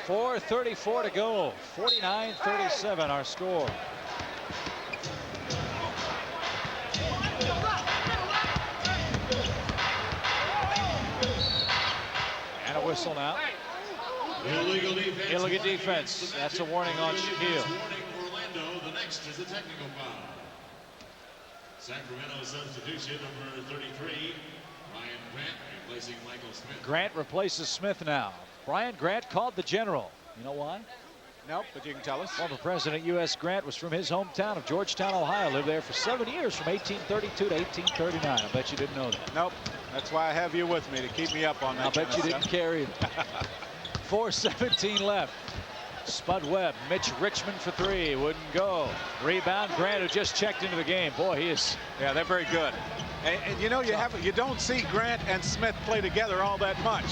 4:34 to go. 49-37 our score. And a whistle now. Illegal defense. Illegal defense. That's a warning on Shaquille. Warning Orlando. The next is a technical foul. Sacramento substitution number 33. Ryan Grant replacing Michael Smith. Grant replaces Smith now. Brian Grant called the general. You know why? Nope, but you can tell us. Former President U.S. Grant was from his hometown of Georgetown, Ohio. Lived there for 7 years, from 1832 to 1839. I bet you didn't know that. Nope. That's why I have you with me, to keep me up on that. I bet you didn't care either. 4:17 left. Spud Webb, Mitch Richmond for three, wouldn't go. Rebound, Grant, who just checked into the game. Boy, he is. Yeah, they're very good. And you know, you don't see Grant and Smith play together all that much.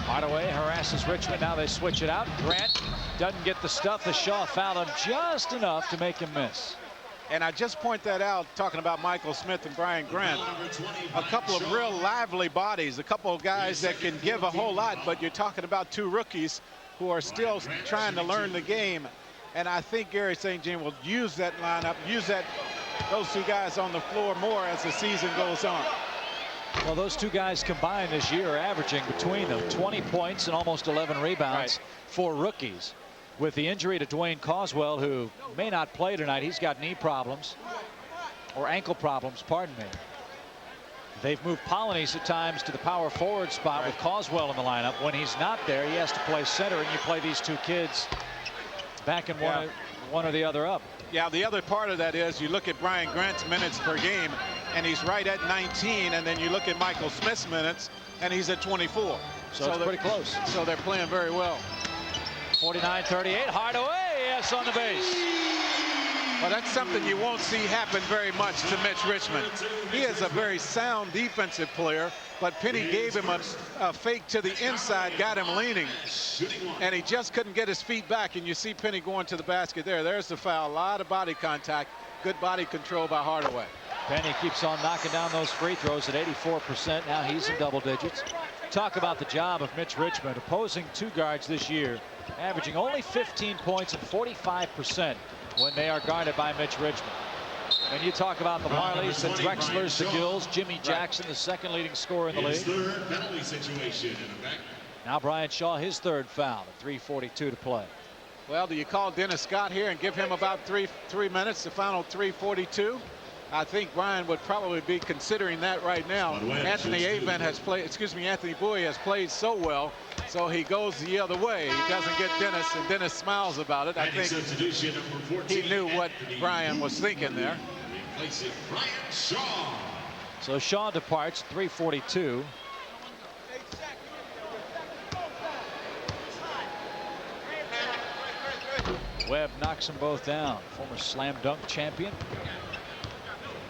Hardaway harasses Richmond. Now they switch it out. Grant doesn't get the stuff. The Shaw fouled him just enough to make him miss. And I just point that out, talking about Michael Smith and Brian Grant. A couple of real lively bodies, a couple of guys that can give a whole lot, but you're talking about two rookies who are still trying to learn the game. And I think Gary St. Jean will use that lineup, use those two guys on the floor more as the season goes on. Well, those two guys combined this year are averaging between them 20 points and almost 11 rebounds for rookies. With the injury to Dwayne Coswell, who may not play tonight, he's got knee problems or ankle problems, pardon me. They've moved Polynice at times to the power forward spot with Coswell in the lineup. When he's not there, he has to play center, and you play these two kids back in one or the other up. Yeah, the other part of that is you look at Brian Grant's minutes per game, and he's right at 19, and then you look at Michael Smith's minutes, and he's at 24. So it's pretty close. So they're playing very well. 49-38, Hardaway, yes, on the base. Well, that's something you won't see happen very much to Mitch Richmond. He is a very sound defensive player, but Penny gave him a fake to the inside, got him leaning, and he just couldn't get his feet back. And you see Penny going to the basket there. There's the foul. A lot of body contact. Good body control by Hardaway. Penny keeps on knocking down those free throws at 84%. Now he's in double digits. Talk about the job of Mitch Richmond, opposing two guards this year, averaging only 15 points and 45% when they are guarded by Mitch Richmond. And you talk about the Marleys, the Drexlers, the Gills, Jimmy Jackson, the second leading scorer in the league. Third penalty situation in effect. Now Brian Shaw, his third foul at 3:42 to play. Well, do you call Dennis Scott here and give him about three minutes, the final 3:42? I think Brian would probably be considering that right now. Anthony Bowie has played so well, so he goes the other way. He doesn't get Dennis, and Dennis smiles about it. I think he knew what Brian was thinking there. So Shaw departs 3:42. Webb knocks them both down. Former slam dunk champion.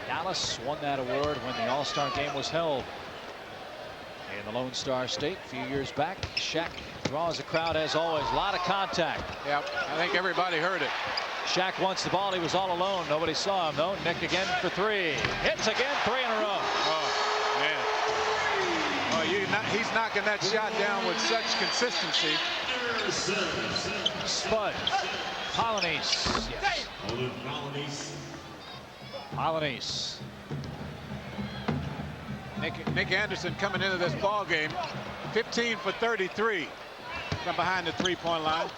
Dallas won that award when the All-Star game was held in the Lone Star State a few years back. Shaq draws the crowd as always. A lot of contact. Yep, I think everybody heard it. Shaq wants the ball. He was all alone. Nobody saw him though. Nick again for three. Hits again, 3 in a row. Oh, man. Oh, he's knocking that shot down with such consistency. Spud. Polynice. Yes. Polynice. Nick Anderson coming into this ball game, 15 for 33 from behind the three-point line.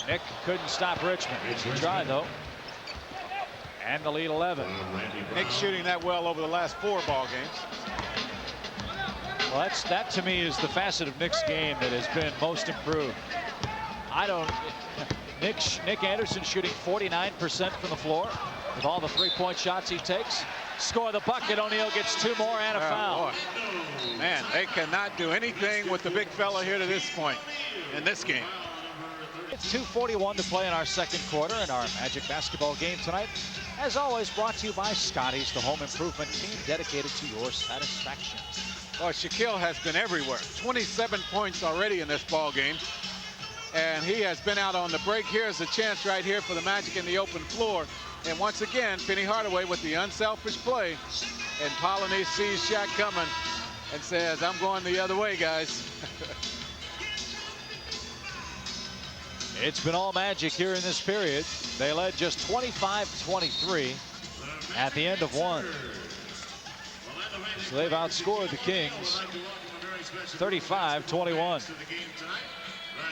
Nick couldn't stop Richmond. He tried though. And the lead 11. Nick shooting that well over the last 4 ball games. Well, that to me is the facet of Nick's game that has been most improved. Nick Anderson shooting 49% from the floor with all the three-point shots he takes. Score the bucket. O'Neal gets 2 more and a foul. Boy. Man, they cannot do anything with the big fella here to this point in this game. It's 2:41 to play in our second quarter in our Magic basketball game tonight. As always, brought to you by Scotty's, the home improvement team dedicated to your satisfaction. Well, Shaquille has been everywhere. 27 points already in this ball game. And he has been out on the break. Here's a chance right here for the Magic in the open floor. And once again, Penny Hardaway with the unselfish play. And Polynice sees Shaq coming and says, I'm going the other way, guys. It's been all Magic here in this period. They led just 25-23 at the end of one. So they've outscored the Kings 35-21.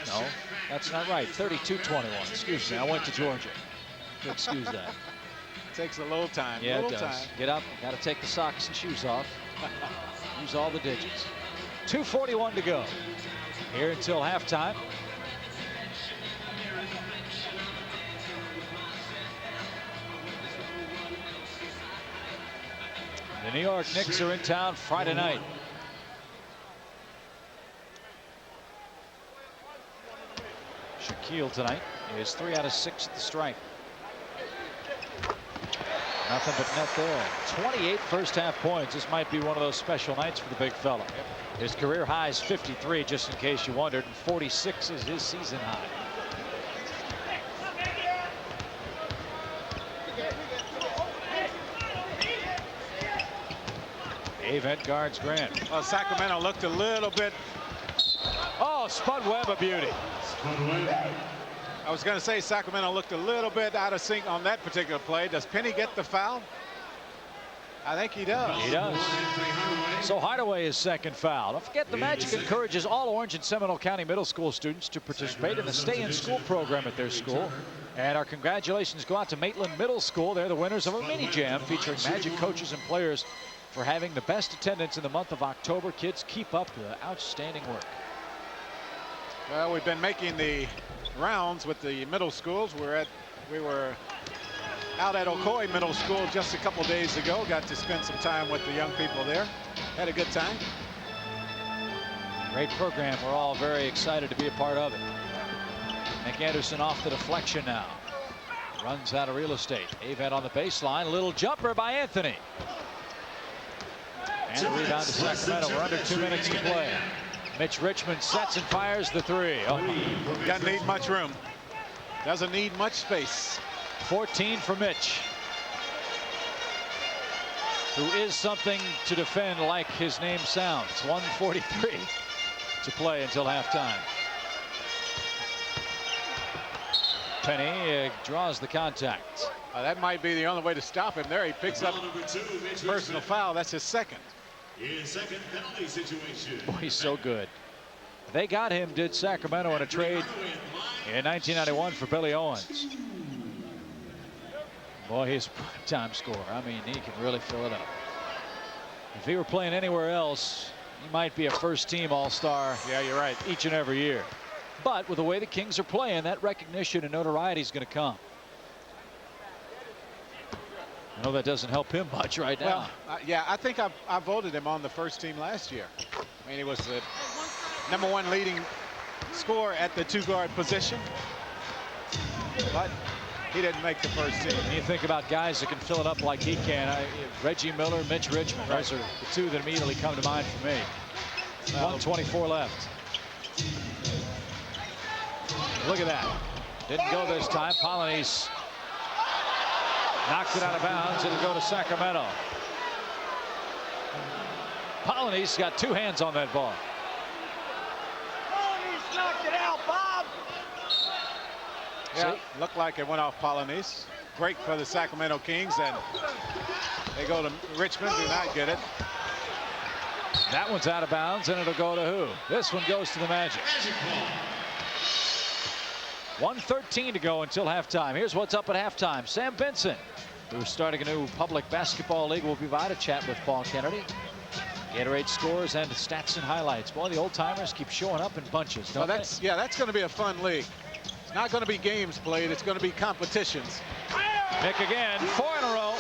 No, that's not right. 32-21. Excuse me. I went to Georgia. Excuse that. Takes a little time. Yeah, little it does. time. Get up. Got to take the socks and shoes off. Use all the digits. 2:41 to go here until halftime. The New York Knicks are in town Friday night. Shaquille tonight is 3 out of 6 at the stripe. Nothing but net there. 28 first half points. This might be one of those special nights for the big fella. His career high is 53, just in case you wondered, and 46 is his season high. Avent guards Grant. Well, Sacramento looked a little bit. Oh, Spud Webb, a beauty. I was going to say Sacramento looked a little bit out of sync on that particular play. Does Penny get the foul? I think he does. He does. So Hardaway is second foul. Don't forget, the Magic encourages all Orange and Seminole County middle school students to participate in the Stay in School program at their school. And our congratulations go out to Maitland Middle School. They're the winners of a mini jam featuring Magic coaches and players for having the best attendance in the month of October. Kids, keep up the outstanding work. Well, we've been making the rounds with the middle schools. We were out at Ocoee Middle School just a couple days ago. Got to spend some time with the young people there. Had a good time. Great program. We're all very excited to be a part of it. Nick Anderson off the deflection now. Runs out of real estate. Avent on the baseline. Little jumper by Anthony. And a rebound to Sacramento. We're under 2 minutes to play. Mitch Richmond sets and fires the three. Oh. Doesn't need much room. Doesn't need much space. 14 for Mitch, who is something to defend like his name sounds. 1:43 to play until halftime. Penny draws the contact. That might be the only way to stop him there. He picks up personal foul. That's his second. His second penalty situation. Boy, he's so good. They got him, did Sacramento, in a trade in 1991 for Billy Owens. Boy, he's a prime scorer. I mean, he can really fill it up. If he were playing anywhere else, he might be a first-team All-Star. Yeah, you're right. Each and every year. But with the way the Kings are playing, that recognition and notoriety is going to come. I know that doesn't help him much right now. Well, yeah, I think I voted him on the first team last year. I mean, he was the #1 leading scorer at the 2-guard position. But he didn't make the first team. When you think about guys that can fill it up like he can, Reggie Miller, Mitch Richmond, those are the two that immediately come to mind for me. 1:24 left. Look at that. Didn't go this time. Polynice knocked it out of bounds. It'll go to Sacramento. Polynice got 2 hands on that ball. Polynice knocked it out, Bob. Yeah, looked like it went off Polynice. Break for the Sacramento Kings, and they go to Richmond. Do not get it. That one's out of bounds, and it'll go to who? This one goes to the Magic. 1:13 to go until halftime. Here's what's up at halftime. Sam Benson, who's starting a new public basketball league, will be by to chat with Paul Kennedy. Gatorade scores and stats and highlights. Boy, the old timers keep showing up in bunches, don't they? Yeah, that's going to be a fun league. It's not going to be games played. It's going to be competitions. Nick again, 4 in a row.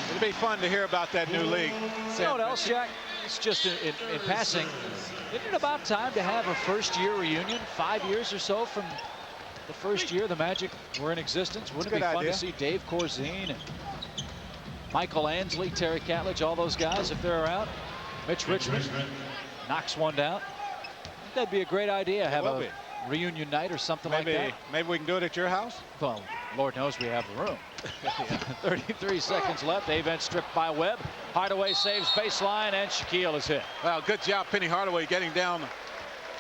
It'll be fun to hear about that new league. You know what else, Jack? It's just in passing. Isn't it about time to have a first-year reunion? 5 years or so from the first year the Magic were in existence. Wouldn't it be fun to see Dave Corzine and Michael Ansley, Terry Catledge, all those guys, if they're around. Mitch Richmond knocks one down. That'd be a great idea. Have a reunion night or something like that. Maybe we can do it at your house. Well, Lord knows we have the room. 33 seconds left. Avent stripped by Webb. Hardaway saves baseline, and Shaquille is hit. Well, good job, Penny Hardaway, getting down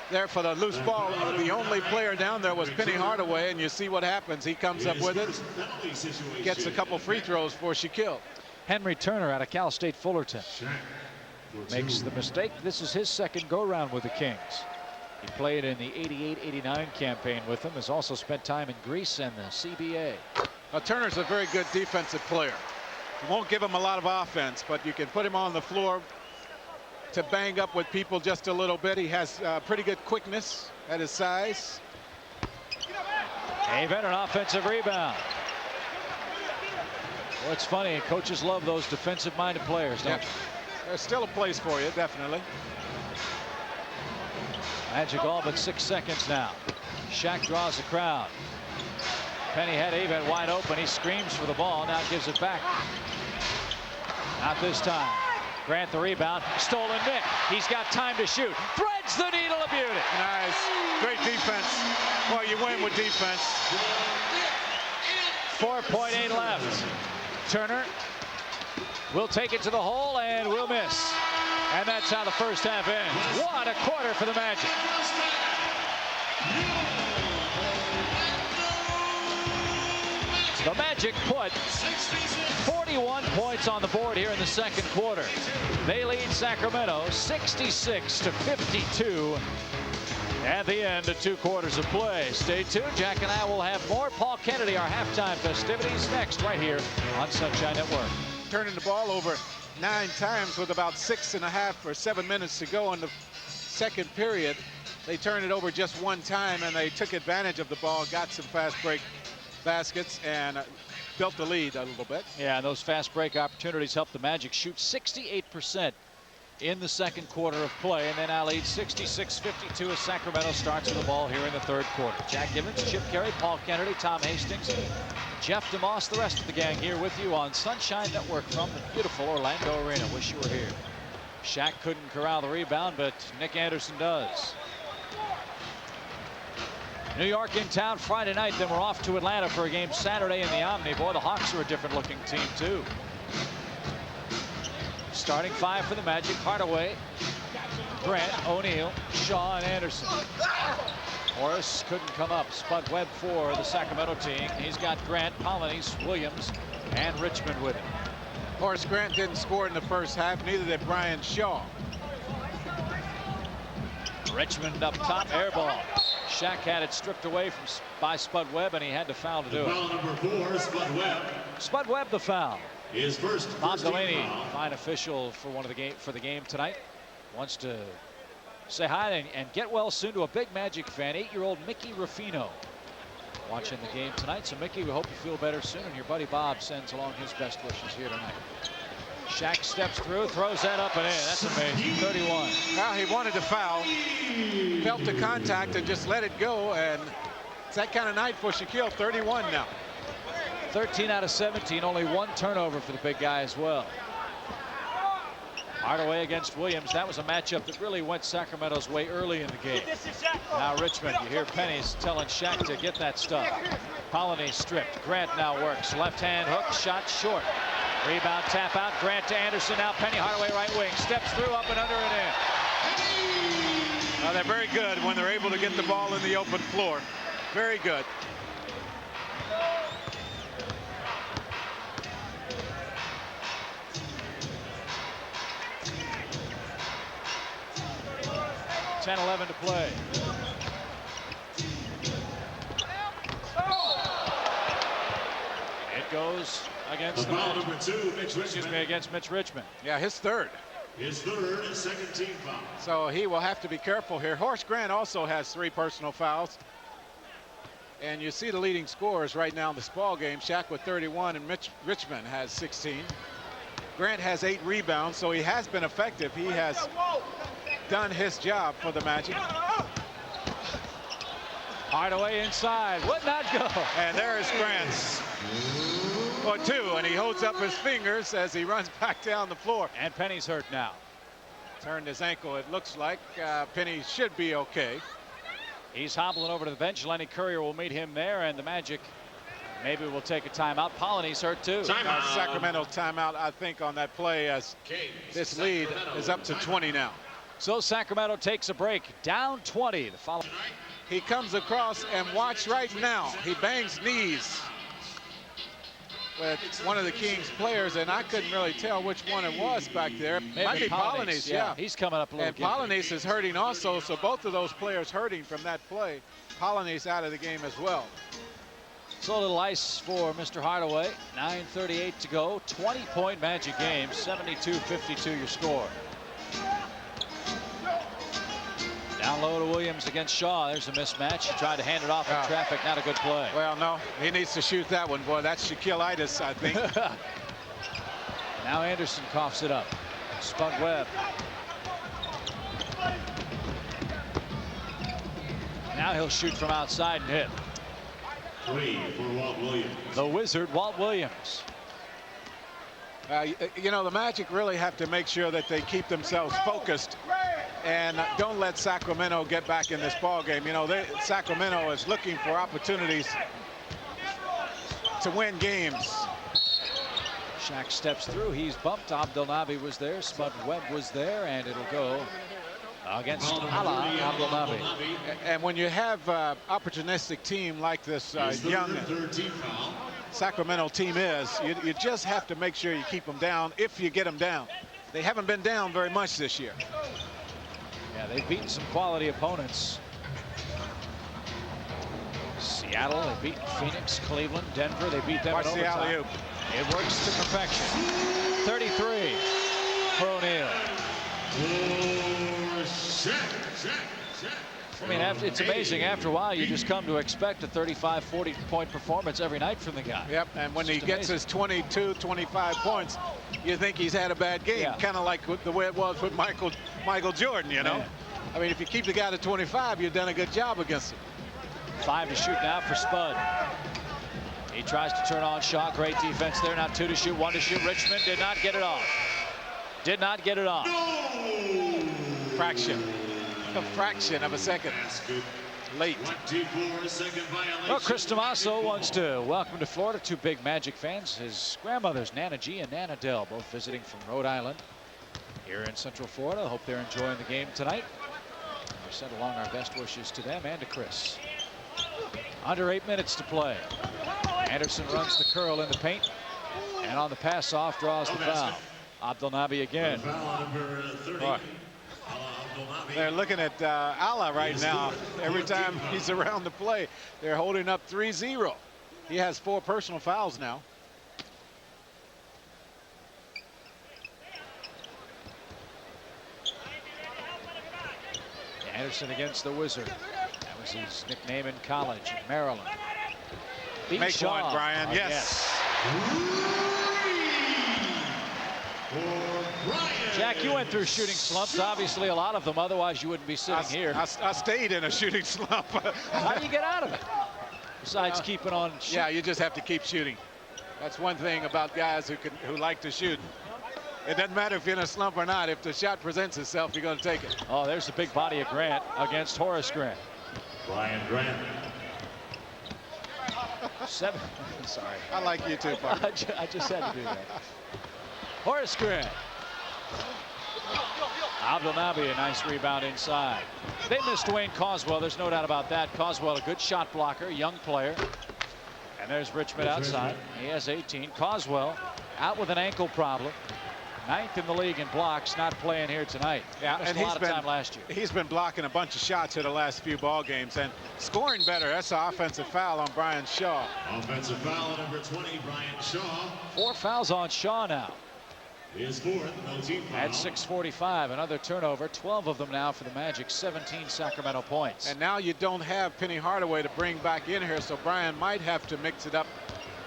there for the loose ball. The only player down there was Penny Hardaway, and you see what happens. He comes up with it, gets a couple free throws for Shaquille. Henry Turner out of Cal State Fullerton makes the mistake. This is his second go-round with the Kings. He played in the 88-89 campaign with them. Has also spent time in Greece and the CBA. Now, Turner's a very good defensive player. You won't give him a lot of offense, but you can put him on the floor to bang up with people just a little bit. He has pretty good quickness at his size. Avent an offensive rebound. Well, it's funny. Coaches love those defensive-minded players, don't you? There's still a place for you, definitely. Magic all but 6 seconds now. Shaq draws the crowd. Penny had Avent wide open. He screams for the ball. Now gives it back. Not this time. Grant the rebound. Stolen Nick. He's got time to shoot. Threads the needle of beauty. Nice. Great defense. Well, you win with defense. 4.8 left. Turner will take it to the hole and will miss. And that's how the first half ends. What a quarter for the Magic. The Magic put 41 points on the board here in the second quarter. They lead Sacramento 66-52 at the end of 2 quarters of play. Stay tuned. Jack and I will have more Paul Kennedy, our halftime festivities, next right here on Sunshine Network. Turning the ball over 9 times with about 6.5 or 7 minutes to go in the second period. They turned it over just 1 time, and they took advantage of the ball, got some fast break baskets, and built the lead a little bit. Yeah, and those fast break opportunities helped the Magic shoot 68% in the second quarter of play, and then now lead 66-52 as Sacramento starts with the ball here in the third quarter. Jack Gibbons, Chip Carey, Paul Kennedy, Tom Hastings, Jeff DeMoss, the rest of the gang here with you on Sunshine Network from the beautiful Orlando Arena. Wish you were here. Shaq couldn't corral the rebound, but Nick Anderson does. New York in town Friday night, then we're off to Atlanta for a game Saturday in the Omni. Boy, the Hawks are a different looking team too. Starting 5 for the Magic: Hardaway, Grant, O'Neal, Shaw, and Anderson. Horace couldn't come up. Spud Webb for the Sacramento team. He's got Grant, Pollinace, Williams, and Richmond with him. Horace Grant didn't score in the first half, neither did Brian Shaw. Richmond up top, air ball. Shaq had it stripped away by Spud Webb, and he had to foul to do it. Foul number 4, Spud Webb. Spud Webb the foul. His first Bob team Delaney, foul. fine official for the game tonight, wants to say hi and get well soon to a big Magic fan, 8-year-old Mickey Ruffino, watching the game tonight. So Mickey, we hope you feel better soon, and your buddy Bob sends along his best wishes here tonight. Shaq steps through, throws that up and in. That's amazing. 31. Well, he wanted to foul, felt the contact and just let it go, and it's that kind of night for Shaquille. 31 now. 13 out of 17, only 1 turnover for the big guy as well. Hardaway against Williams. That was a matchup that really went Sacramento's way early in the game. Now Richmond, you hear Penny's telling Shaq to get that stuff. Pollinace stripped. Grant now works. Left hand hook, shot short. Rebound, tap out. Grant to Anderson. Now Penny Hardaway right wing. Steps through, up and under and in. They're very good when they're able to get the ball in the open floor. Very good. .11 to play. It goes against the Foul number 2, Mitch Richmond. against Mitch Richmond. Yeah, his third. His third and second team foul. So he will have to be careful here. Horace Grant also has 3 personal fouls. And you see the leading scorers right now in this ball game. Shaq with 31 and Mitch Richmond has 16. Grant has 8 rebounds, so he has been effective. He has done his job for the Magic. Hardaway inside, would not go. And there is Grant. or two, and he holds up his fingers as he runs back down the floor. And Penny's hurt now. Turned his ankle, it looks like. Penny should be okay. He's hobbling over to the bench. Lenny Courier will meet him there, and the Magic maybe will take a timeout. Polony's hurt too. Sacramento timeout, I think, on that play, as this lead is up to 20 now. So Sacramento takes a break, down 20. The follow. He comes across, and watch right now. He bangs knees with one of the Kings players, and I couldn't really tell which one it was back there. Might be Polonese, yeah. He's coming up a little. And Polonese is hurting also, so both of those players hurting from that play. Polonese out of the game as well. So a little ice for Mr. Hardaway. 9:38 to go. 20-point Magic game. 72-52 your score. Down low to Williams against Shaw. There's a mismatch. He tried to hand it off in traffic. Not a good play. Well, no, he needs to shoot that one, boy. That's Shaquille-itis, I think. Now Anderson coughs it up. Spud Webb. Now he'll shoot from outside and hit. 3 for Walt Williams. The Wizard, Walt Williams. You know, the Magic really have to make sure that they keep themselves focused and don't let Sacramento get back in this ball game. You know, Sacramento is looking for opportunities to win games. Shaq steps through. He's bumped. Abdelnaby was there. Spud Webb was there, and it'll go against Ala Abdelnaby. And when you have opportunistic team like this young Sacramento team is, you just have to make sure you keep them down if you get them down. They haven't been down very much this year. Yeah, they've beaten some quality opponents. Seattle, they've beaten Phoenix, Cleveland, Denver. They beat them in overtime. Watch the alley-oop. It works to perfection. 33 for O'Neal. I mean, it's amazing. After a while, you just come to expect a 35, 40-point performance every night from the guy. Yep, and when he gets his 22, 25 points, you think he's had a bad game. Yeah. Kind of like the way it was with Michael Jordan, you know. Yeah. I mean, if you keep the guy to 25, you've done a good job against him. 5 to shoot now for Spud. He tries to turn on Shaw. Great defense there. Now 2 to shoot, 1 to shoot. Richmond did not get it off. Did not get it off. Fraction. A fraction of a second. Late. Well, Chris Tomaso wants to welcome to Florida 2 big Magic fans. His grandmothers, Nana G and Nana Dell, both visiting from Rhode Island here in Central Florida. Hope they're enjoying the game tonight. We send along our best wishes to them and to Chris. Under 8 minutes to play. Anderson runs the curl in the paint, and on the pass off draws the foul. Abdelnaby again. Boy. They're looking at Ala right now. Every time he's around the play, they're holding up 3-0. He has 4 personal fouls now. Anderson against the Wizard. That was his nickname in college, Maryland. Make Shaw. One, Brian. Yes. Jack, you went through shooting slumps, obviously a lot of them, otherwise you wouldn't be sitting here. I stayed in a shooting slump. How do you get out of it? Besides keeping on shooting? Yeah, you just have to keep shooting. That's one thing about guys who like to shoot. It doesn't matter if you're in a slump or not. If the shot presents itself, you're going to take it. Oh, there's the big body of Grant against Horace Grant. Brian Grant. 7. Sorry. I like you too, partner. I just had to do that. Horace Grant. Abdelnaby, a nice rebound inside. They missed Dwayne Coswell. There's no doubt about that. Coswell, a good shot blocker, young player. And there's Richmond outside. He has 18. Coswell out with an ankle problem. 9th in the league in blocks, not playing here tonight. Yeah, and he's been time last year. He's been blocking a bunch of shots here the last few ball games and scoring better. That's an offensive foul on Brian Shaw. Offensive foul number 20, Brian Shaw. 4 fouls on Shaw now. His 4th, no team foul. At 6:45, another turnover. 12 of them now for the Magic. 17 Sacramento points. And now you don't have Penny Hardaway to bring back in here, so Brian might have to mix it up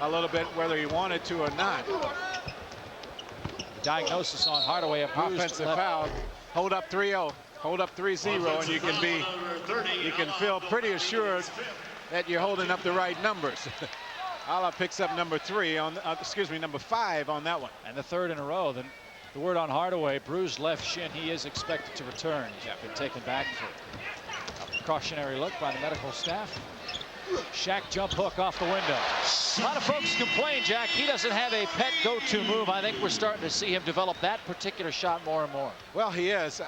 a little bit, whether he wanted to or not. Diagnosis on Hardaway, a offensive foul. Hold up 3-0, hold up 3-0, and you can feel pretty assured that you're holding up the right numbers. Ala picks up number 3 on, number 5 on that one. And the 3rd in a row. Then the word on Hardaway, bruised left shin. He is expected to return. He's been taken back for a precautionary look by the medical staff. Shaq jump hook off the window. A lot of folks complain, Jack, he doesn't have a pet go-to move. I think we're starting to see him develop that particular shot more and more. Well, he is.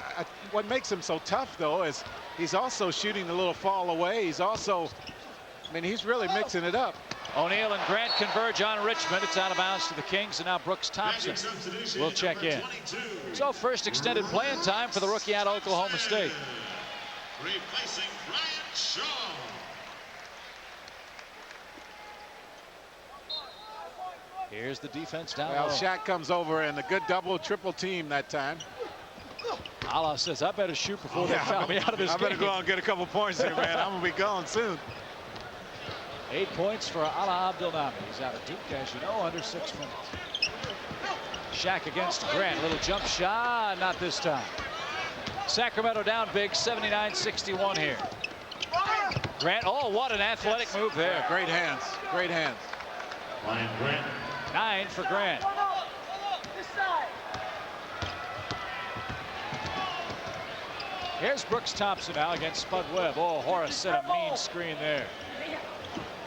What makes him so tough, though, is he's also shooting the little fall away. He's also, I mean, he's really mixing it up. O'Neal and Grant converge on Richmond. It's out of bounds to the Kings, and now Brooks Thompson will check in. So first extended playing time for the rookie out of Oklahoma State. Replacing Brian Shaw. Here's the defense down Well, low. Shaq comes over and a good double, triple team that time. Ala says, I better shoot before they foul me out of this I game. better go out and get a couple points here, man. I'm going to be gone soon. 8 points for Ala Abdelnami. He's out of Duke, as you know, under 6 minutes. Shaq against Grant. Little jump shot. Not this time. Sacramento down big, 79-61 here. Grant, oh, what an athletic move there. Yeah, great hands. Great hands. Ryan Grant. 9 for Grant. Here's Brooks Thompson now against Spud Webb. Oh, Horace set a mean screen there.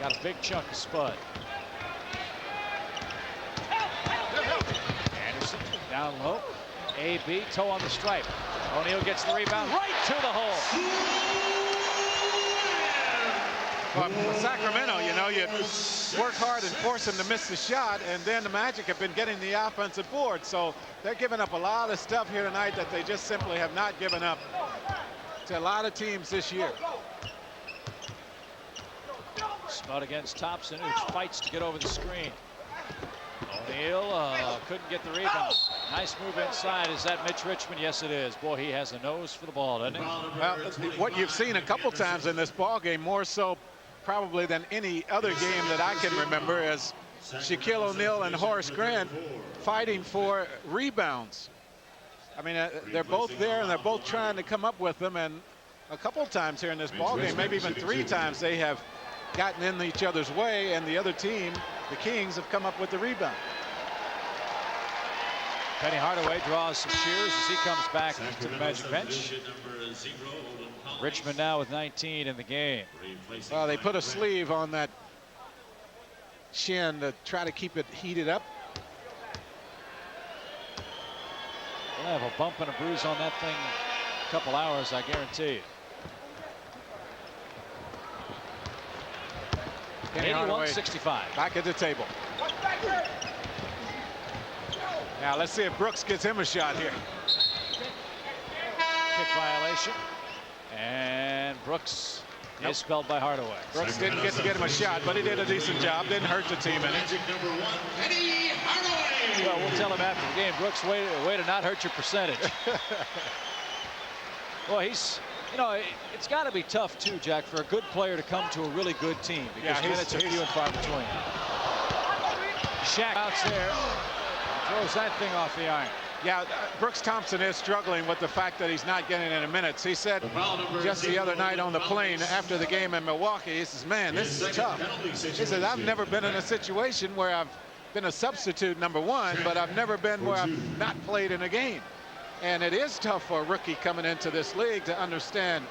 Got a big chunk of Spud. Anderson down low. A.B. toe on the stripe. O'Neal gets the rebound right to the hole. Well, Sacramento, you know, you work hard and force them to miss the shot, and then the Magic have been getting the offensive board. So they're giving up a lot of stuff here tonight that they just simply have not given up to a lot of teams this year. Spud against Thompson, who fights to get over the screen. O'Neal couldn't get the rebound. Nice move inside. Is that Mitch Richmond? Yes, it is. Boy, he has a nose for the ball, doesn't he? Well, what you've seen a couple times in this ball game, more so probably than any other game that I can remember, is Shaquille O'Neal and Horace Grant fighting for rebounds. I mean, they're both there and they're both trying to come up with them, and a couple times here in this ball game, maybe even 3 times, they have gotten in each other's way, and the other team, the Kings, have come up with the rebound. Penny Hardaway draws some cheers as he comes back to the Magic bench. Richmond now with 19 in the game. Well, they put a sleeve on that shin to try to keep it heated up. We'll have a bump and a bruise on that thing in a couple hours, I guarantee you. 81-65. Back at the table. Now let's see if Brooks gets him a shot here. Kick violation. And Brooks is spelled by Hardaway. Brooks didn't get to get him a shot, but he did a decent job. Didn't hurt the team any. Magic number 1, Penny Hardaway. Well, we'll tell him after the game, Brooks, way to not hurt your percentage. Well, he's, you know, it's got to be tough too, Jack, for a good player to come to a really good team, because minutes are few and far between. Shaq outs there, throws that thing off the iron. Yeah, Brooks Thompson is struggling with the fact that he's not getting any minutes. He said just the other night on the plane after the game in Milwaukee, he says, man, this is tough. He says, I've never been in a situation where I've been a substitute number 1, but I've never been where I've not played in a game. And it is tough for a rookie coming into this league to understand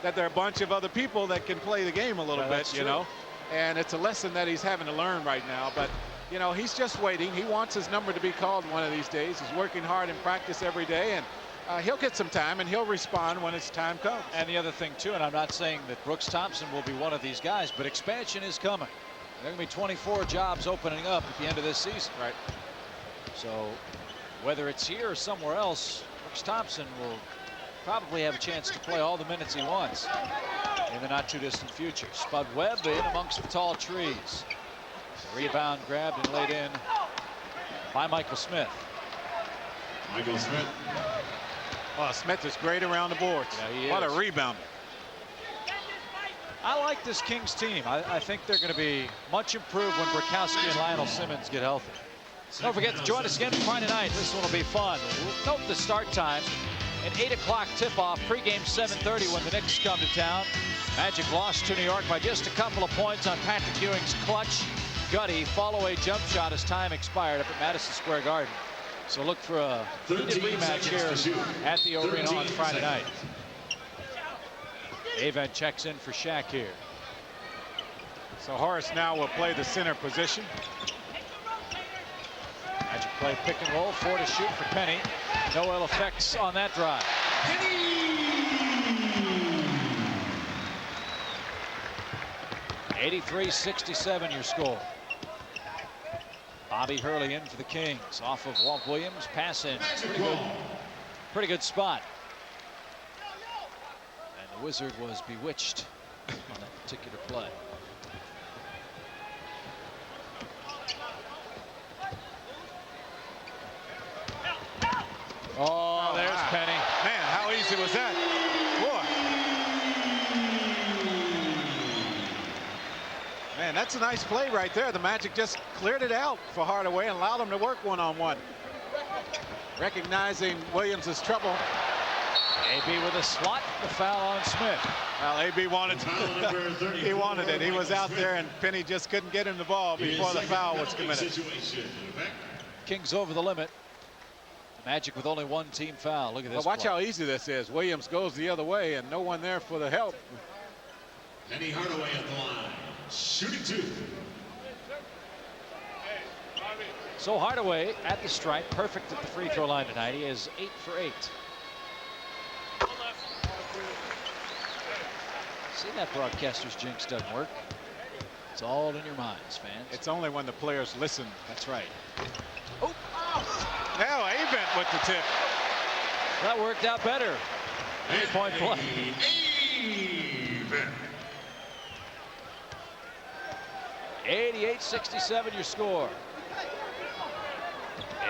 that there are a bunch of other people that can play the game a little bit, you know. And it's a lesson that he's having to learn right now. But you know, he's just waiting. He wants his number to be called one of these days. He's working hard in practice every day, and he'll get some time, and he'll respond when its time comes. And the other thing, too, and I'm not saying that Brooks Thompson will be one of these guys, but expansion is coming. There are going to be 24 jobs opening up at the end of this season. Right. So whether it's here or somewhere else, Brooks Thompson will probably have a chance to play all the minutes he wants in the not-too-distant future. Spud Webb in amongst the tall trees. Rebound grabbed and laid in by Michael Smith. Michael Smith. Well, Smith is great around the boards. Yeah, he what is. a rebounder. I like this Kings team. I think they're going to be much improved when Burkowski and Lionel Simmons get healthy. Don't forget to join us again Friday night. This one will be fun. Note the start time. An 8 o'clock tip-off. Pregame 7:30 when the Knicks come to town. Magic lost to New York by just a couple of points on Patrick Ewing's clutch gutty fall-away jump shot as time expired up at Madison Square Garden. So look for a heated rematch here at the arena on Friday night. Avent checks in for Shaq here. So Horace now will play the center position. Magic play pick and roll, 4 to shoot for Penny. No ill effects on that drive. 83-67 your score. Bobby Hurley in for the Kings off of Walt Williams. Pass in. Pretty good spot. And the Wizard was bewitched on that particular play. Oh, there's wow. Penny. Man, how easy was that? Boy. Man, that's a nice play right there. The Magic just cleared it out for Hardaway and allowed him to work one-on-one. Recognizing Williams' trouble. AB with a swat, the foul on Smith. Well, AB wanted he wanted it. He was out there and Penny just couldn't get him the ball before the foul was committed. Kings over the limit. The Magic with only one team foul. Look at this. But watch play. how easy this is. Williams goes the other way and no one there for the help. Penny Hardaway at the line, shooting 2. So Hardaway at the stripe, perfect at the free throw line tonight. He is 8 for 8. See, that broadcaster's jinx doesn't work. It's all in your minds, fans. It's only when the players listen. That's right. Oh, now Avent with the tip. That worked out better. 3-point play. Avent. 88-67 your score.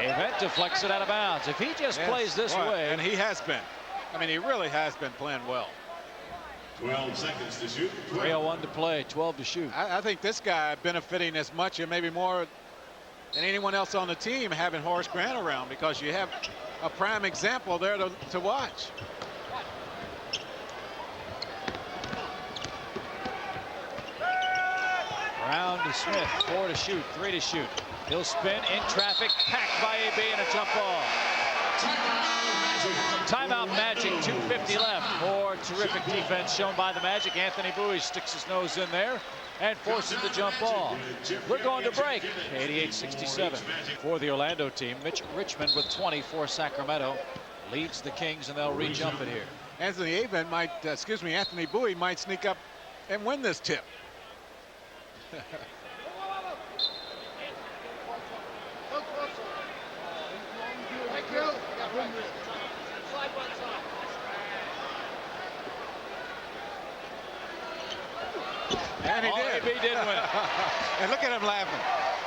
Avent deflects it out of bounds. If he just plays this way. And he has been. I mean, he really has been playing well. 12 seconds to shoot. 3:01 to play, 12 to shoot. I think this guy benefiting as much and maybe more than anyone else on the team having Horace Grant around, because you have a prime example there to watch. Brown to Smith, 4 to shoot, 3 to shoot. He'll spin in traffic, packed by AB and a jump ball. Timeout Magic, 2:50 left. More terrific defense shown by the Magic. Anthony Bowie sticks his nose in there and forces the jump ball. We're going to break. 88-67 for the Orlando team. Mitch Richmond with 20 for Sacramento leads the Kings, and they'll re-jump it here. Anthony Bowie might sneak up and win this tip. And he did. AB did win. And look at him laughing.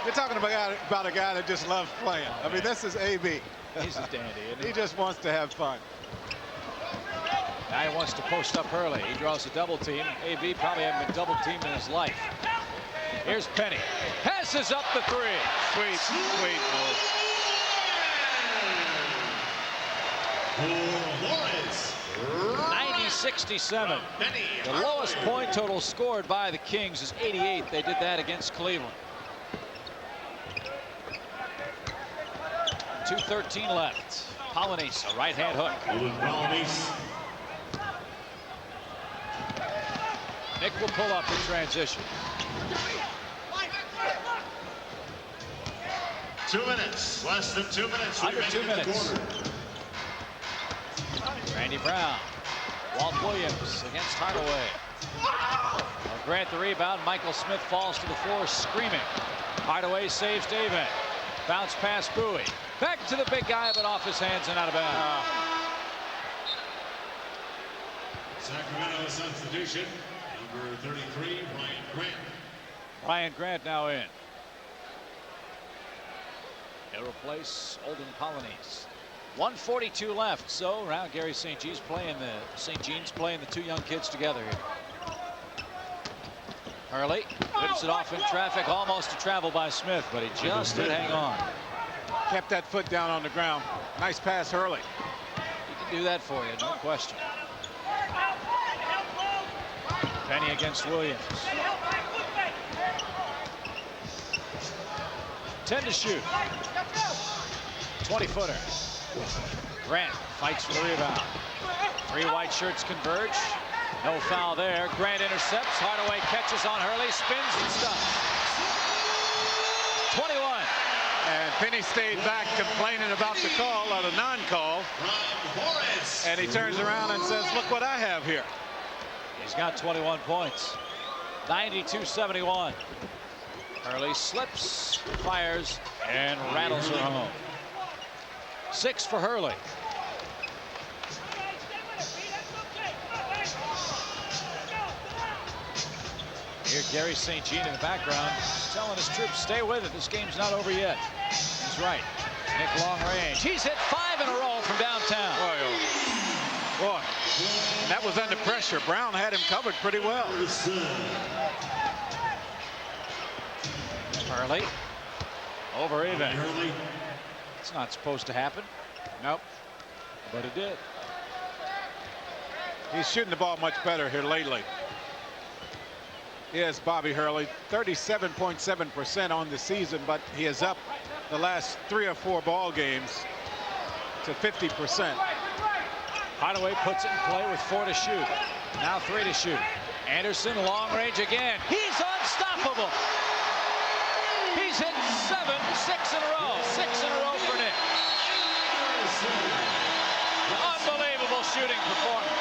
You're talking about a guy that just loves playing. I mean, this is AB. He's a dandy, isn't he? He just wants to have fun. Now he wants to post up Hurley. He draws a double team. AB probably hasn't been double teamed in his life. Here's Penny. Passes up the 3. Sweet, sweet move. For Lawrence. 90-67. The lowest point total scored by the Kings is 88. They did that against Cleveland. 2:13 left. Polynice, a right-hand hook. Nick will pull up in transition. 2 minutes. Less than 2 minutes. Under 2 minutes. Randy Brown. Walt Williams against Hardaway. Grant the rebound. Michael Smith falls to the floor screaming. Hardaway saves Avent. Bounce pass Bowie. Back to the big guy, but off his hands and out of bounds. Sacramento substitution. Number 33, Brian Grant. Brian Grant now in. He'll replace Olden Polynice. 1:42 left. So around Gary St. Jean's playing the two young kids together here. Hurley whips it off in traffic, almost a travel by Smith, but he just did hang on. Kept that foot down on the ground. Nice pass, Hurley. He can do that for you, no question. Penny against Williams. 10 to shoot. 20-footer. Grant fights for the rebound. 3 white shirts converge. No foul there. Grant intercepts. Hardaway catches on Hurley, spins and stuffs. 21. And Penny stayed back complaining about the call, or the non-call. And he turns around and says, look what I have here. He's got 21 points. 92-71. Hurley slips, fires, and rattles her home. 6 for Hurley. Here, Gary St. Jean in the background telling his troops, stay with it. This game's not over yet. He's right. Nick long range. He's hit 5 in a row from downtown. Boy, that was under pressure. Brown had him covered pretty well. Hurley over even. It's not supposed to happen. Nope. But it did. He's shooting the ball much better here lately. Yes, Bobby Hurley, 37.7% on the season, but he is up the last 3 or 4 ball games to 50%. Hardaway puts it in play with 4 to shoot. Now 3 to shoot. Anderson long range again. He's unstoppable. He's hit 6 in a row. 6 in a row for Nick. Unbelievable shooting performance.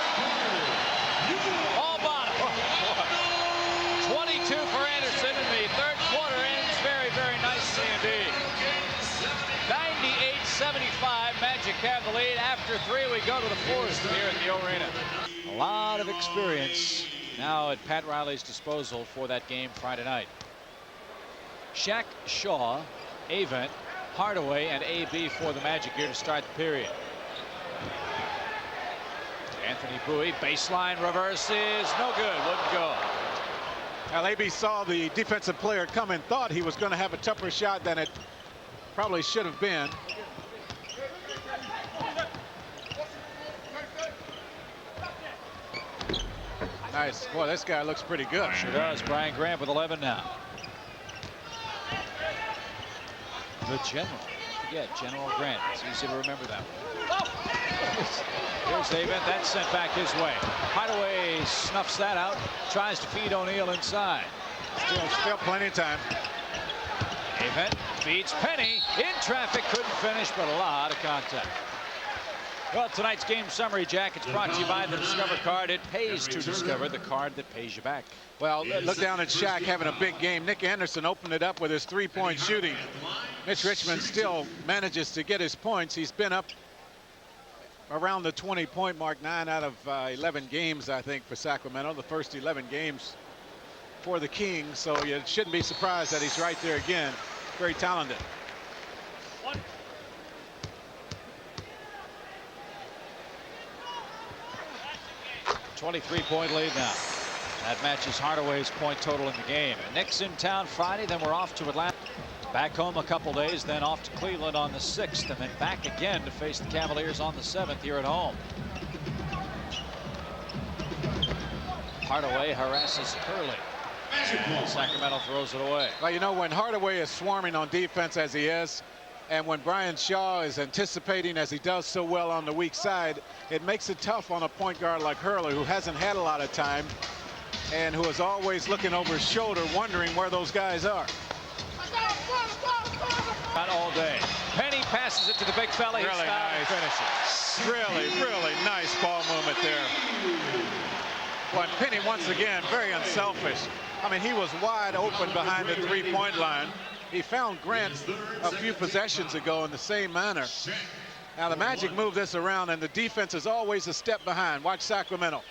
All bottom. 22 for Anderson, and the third quarter ends very, very nicely indeed. 98-75, Magic have the lead. After 3, we go to the 4th here at the arena. A lot of experience now at Pat Riley's disposal for that game Friday night. Shaq, Shaw, Avent, Hardaway, and AB for the Magic here to start the period. Anthony Bowie, baseline reverses, no good, wouldn't go. Well, AB saw the defensive player come and thought he was going to have a tougher shot than it probably should have been. Nice. Boy, this guy looks pretty good. Sure does. Brian Grant with 11 now. The General. Yeah, General Grant. It's easy to remember that one. Here's Avent. That's sent back his way. Hardaway snuffs that out. Tries to feed O'Neal inside. Still plenty of time. Avent beats Penny. In traffic. Couldn't finish, but a lot of contact. Well, tonight's game summary, Jack, it's brought to you by the Discover card. It pays to discover, the card that pays you back. Well, look down at Shaq having a big game. Nick Anderson opened it up with his 3-point shooting. Mitch Richmond still manages to get his points. He's been up around the 20-point mark 9 out of 11 games, I think, for Sacramento. The first 11 games for the Kings. So you shouldn't be surprised that he's right there again. Very talented. 23-point lead now. That matches Hardaway's point total in the game. And Nick's in town Friday, then we're off to Atlanta. Back home a couple days, then off to Cleveland on the 6th, and then back again to face the Cavaliers on the 7th here at home. Hardaway harasses Hurley. Sacramento throws it away. Well, you know, when Hardaway is swarming on defense as he is, and when Brian Shaw is anticipating as he does so well on the weak side, it makes it tough on a point guard like Hurley, who hasn't had a lot of time and who is always looking over his shoulder, wondering where those guys are. Not all day. Penny passes it to the big fella. Really nice. Finishes. Really nice ball movement there. Well, Penny, once again, very unselfish. I mean, he was wide open behind the 3-point line. He found Grant a few possessions ago in the same manner. Now the Magic move this around, and the defense is always a step behind. Watch Sacramento.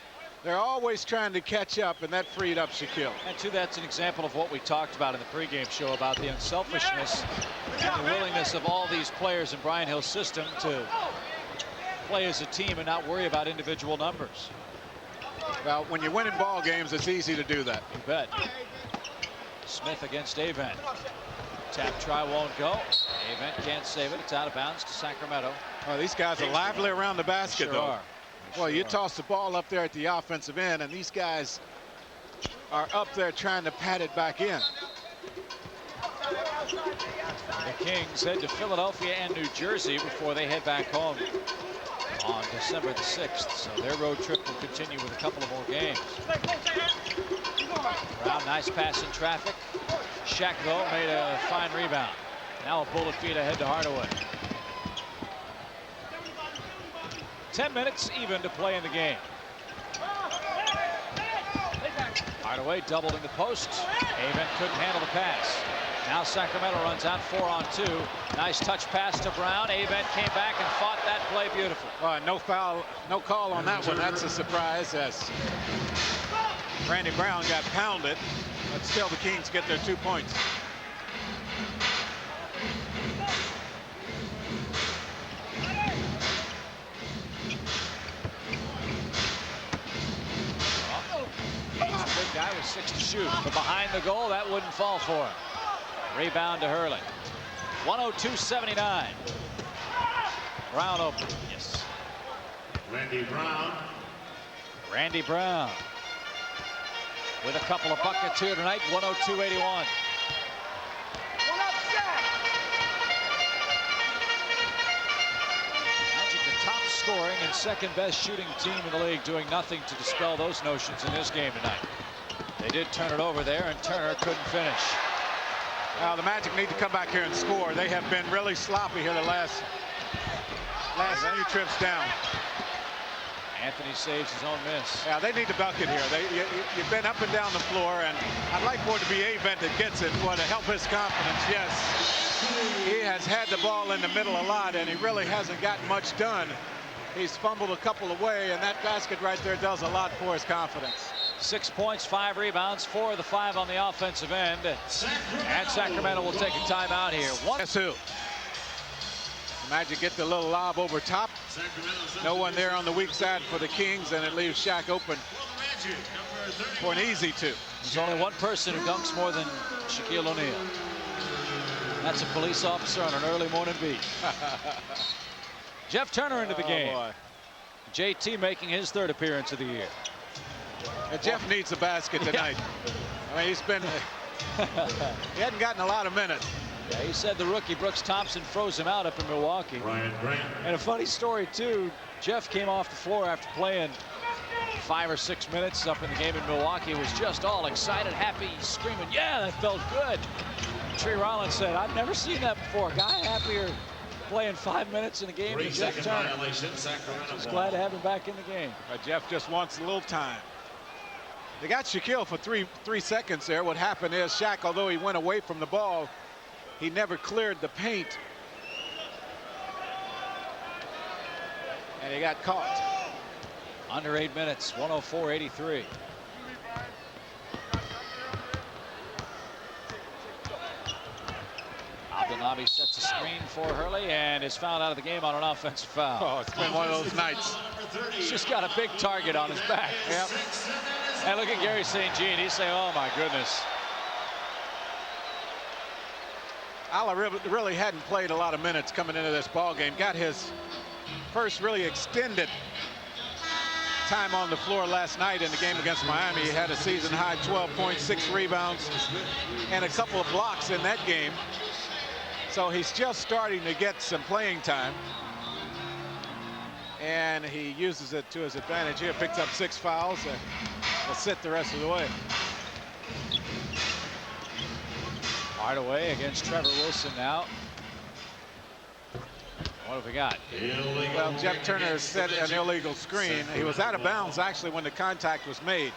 They're always trying to catch up, and that freed up Shaquille. And too, that's an example of what we talked about in the pregame show about the unselfishness and the willingness of all these players in Brian Hill's system to play as a team and not worry about individual numbers. Well, when you're winning ball games, it's easy to do that. You bet. Smith against Avent. Tap try won't go. Avent can't save it. It's out of bounds to Sacramento. Well, these guys are lively around the basket, Sure though. are. Well, you toss the ball up there at the offensive end, and these guys are up there trying to pat it back in. The Kings head to Philadelphia and New Jersey before they head back home on December the 6th. So their road trip will continue with a couple of more games. Brown, nice pass in traffic. Shaq, though, made a fine rebound. Now a bullet feed ahead to Hardaway. 10 minutes even to play in the game. Hardaway doubled in the post. Avent couldn't handle the pass. Now Sacramento runs out 4-on-2. Nice touch pass to Brown. Avent came back and fought that play beautifully. No foul, no call on that one. That's a surprise as Randy Brown got pounded, but still the Kings get their 2 points. He's a big guy with 6 to shoot, but behind the goal, that wouldn't fall for him. Rebound to Hurley. 102-79. Brown open. Yes. Randy Brown. Randy Brown with a couple of buckets here tonight. 102-81. Magic, the top scoring and second best shooting team in the league, doing nothing to dispel those notions in this game tonight. They did turn it over there, and Turner couldn't finish. Now the Magic need to come back here and score. They have been really sloppy here the last few trips down. Anthony saves his own miss. Yeah, they need to bucket here. You've been up and down the floor, and I'd like for it to be Avent that gets it for to help his confidence. Yes, he has had the ball in the middle a lot, and he really hasn't gotten much done. He's fumbled a couple away, and that basket right there does a lot for his confidence. 6 points, 5 rebounds, 4 of the 5 on the offensive end. And Sacramento will take a timeout here. Guess who? The Magic get the little lob over top. No one there on the weak side for the Kings, and it leaves Shaq open for an easy 2. There's only one person who dunks more than Shaquille O'Neal. That's a police officer on an early morning beat. Jeff Turner into the game. Boy. JT making his 3rd appearance of the year. And Jeff needs a basket tonight. Yeah. I mean, he hadn't gotten a lot of minutes. Yeah, he said the rookie Brooks Thompson froze him out up in Milwaukee. And a funny story too, Jeff came off the floor after playing 5 or 6 minutes up in the game in Milwaukee, was just all excited, happy, screaming, yeah, that felt good. Tree Rollins said, I've never seen that before. A guy happier playing 5 minutes in a game than Jeff Turner. Just glad to have him back in the game. But Jeff just wants a little time. They got Shaquille for three seconds there. What happened is Shaq, although he went away from the ball, he never cleared the paint. And he got caught. Under 8 minutes, 104-83. Abdelnaby sets a screen for Hurley and is fouled out of the game on an offensive foul. Oh, it's been one of those nights. He's just got a big target on his back. Yep. And look at Gary St. Jean. He's saying, oh, my goodness. Alla really hadn't played a lot of minutes coming into this ball game. Got his first really extended time on the floor last night in the game against Miami. He had a season high 12 points, 6 rebounds, and a couple of blocks in that game. So he's just starting to get some playing time. And he uses it to his advantage here. Picks up 6 fouls and will sit the rest of the way. Hardaway against Trevor Wilson now. What have we got? Well, Jeff Turner set an illegal screen. He was out of bounds actually when the contact was made.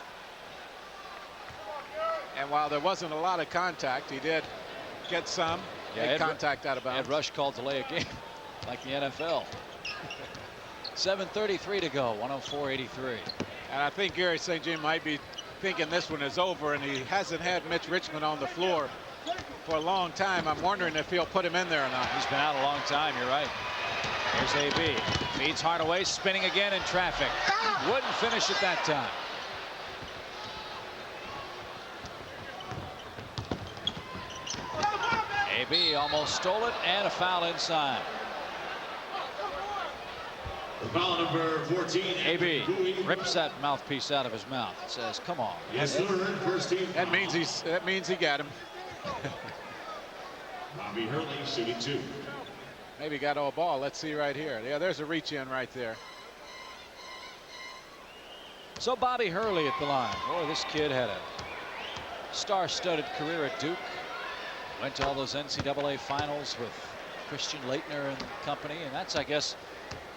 And while there wasn't a lot of contact, he did get some. Yeah, Contact out of bounds. Ed Rush called delay a game like the NFL. 7:33 to go, 104-83. And I think Gary St. Jean might be thinking this one is over, and he hasn't had Mitch Richmond on the floor for a long time. I'm wondering if he'll put him in there or not. He's been out a long time, you're right. Here's AB. Feeds Hardaway, spinning again in traffic. Wouldn't finish it that time. AB almost stole it, and a foul inside. Foul number 14. AB rips that mouthpiece out of his mouth. Says, "Come on." Yes, sir. First team. That means he got him. Bobby Hurley shooting 2. Maybe got a ball. Let's see right here. Yeah, there's a reach in right there. So Bobby Hurley at the line. Boy, this kid had a star-studded career at Duke. Went to all those NCAA finals with Christian Laettner and company, and that's, I guess,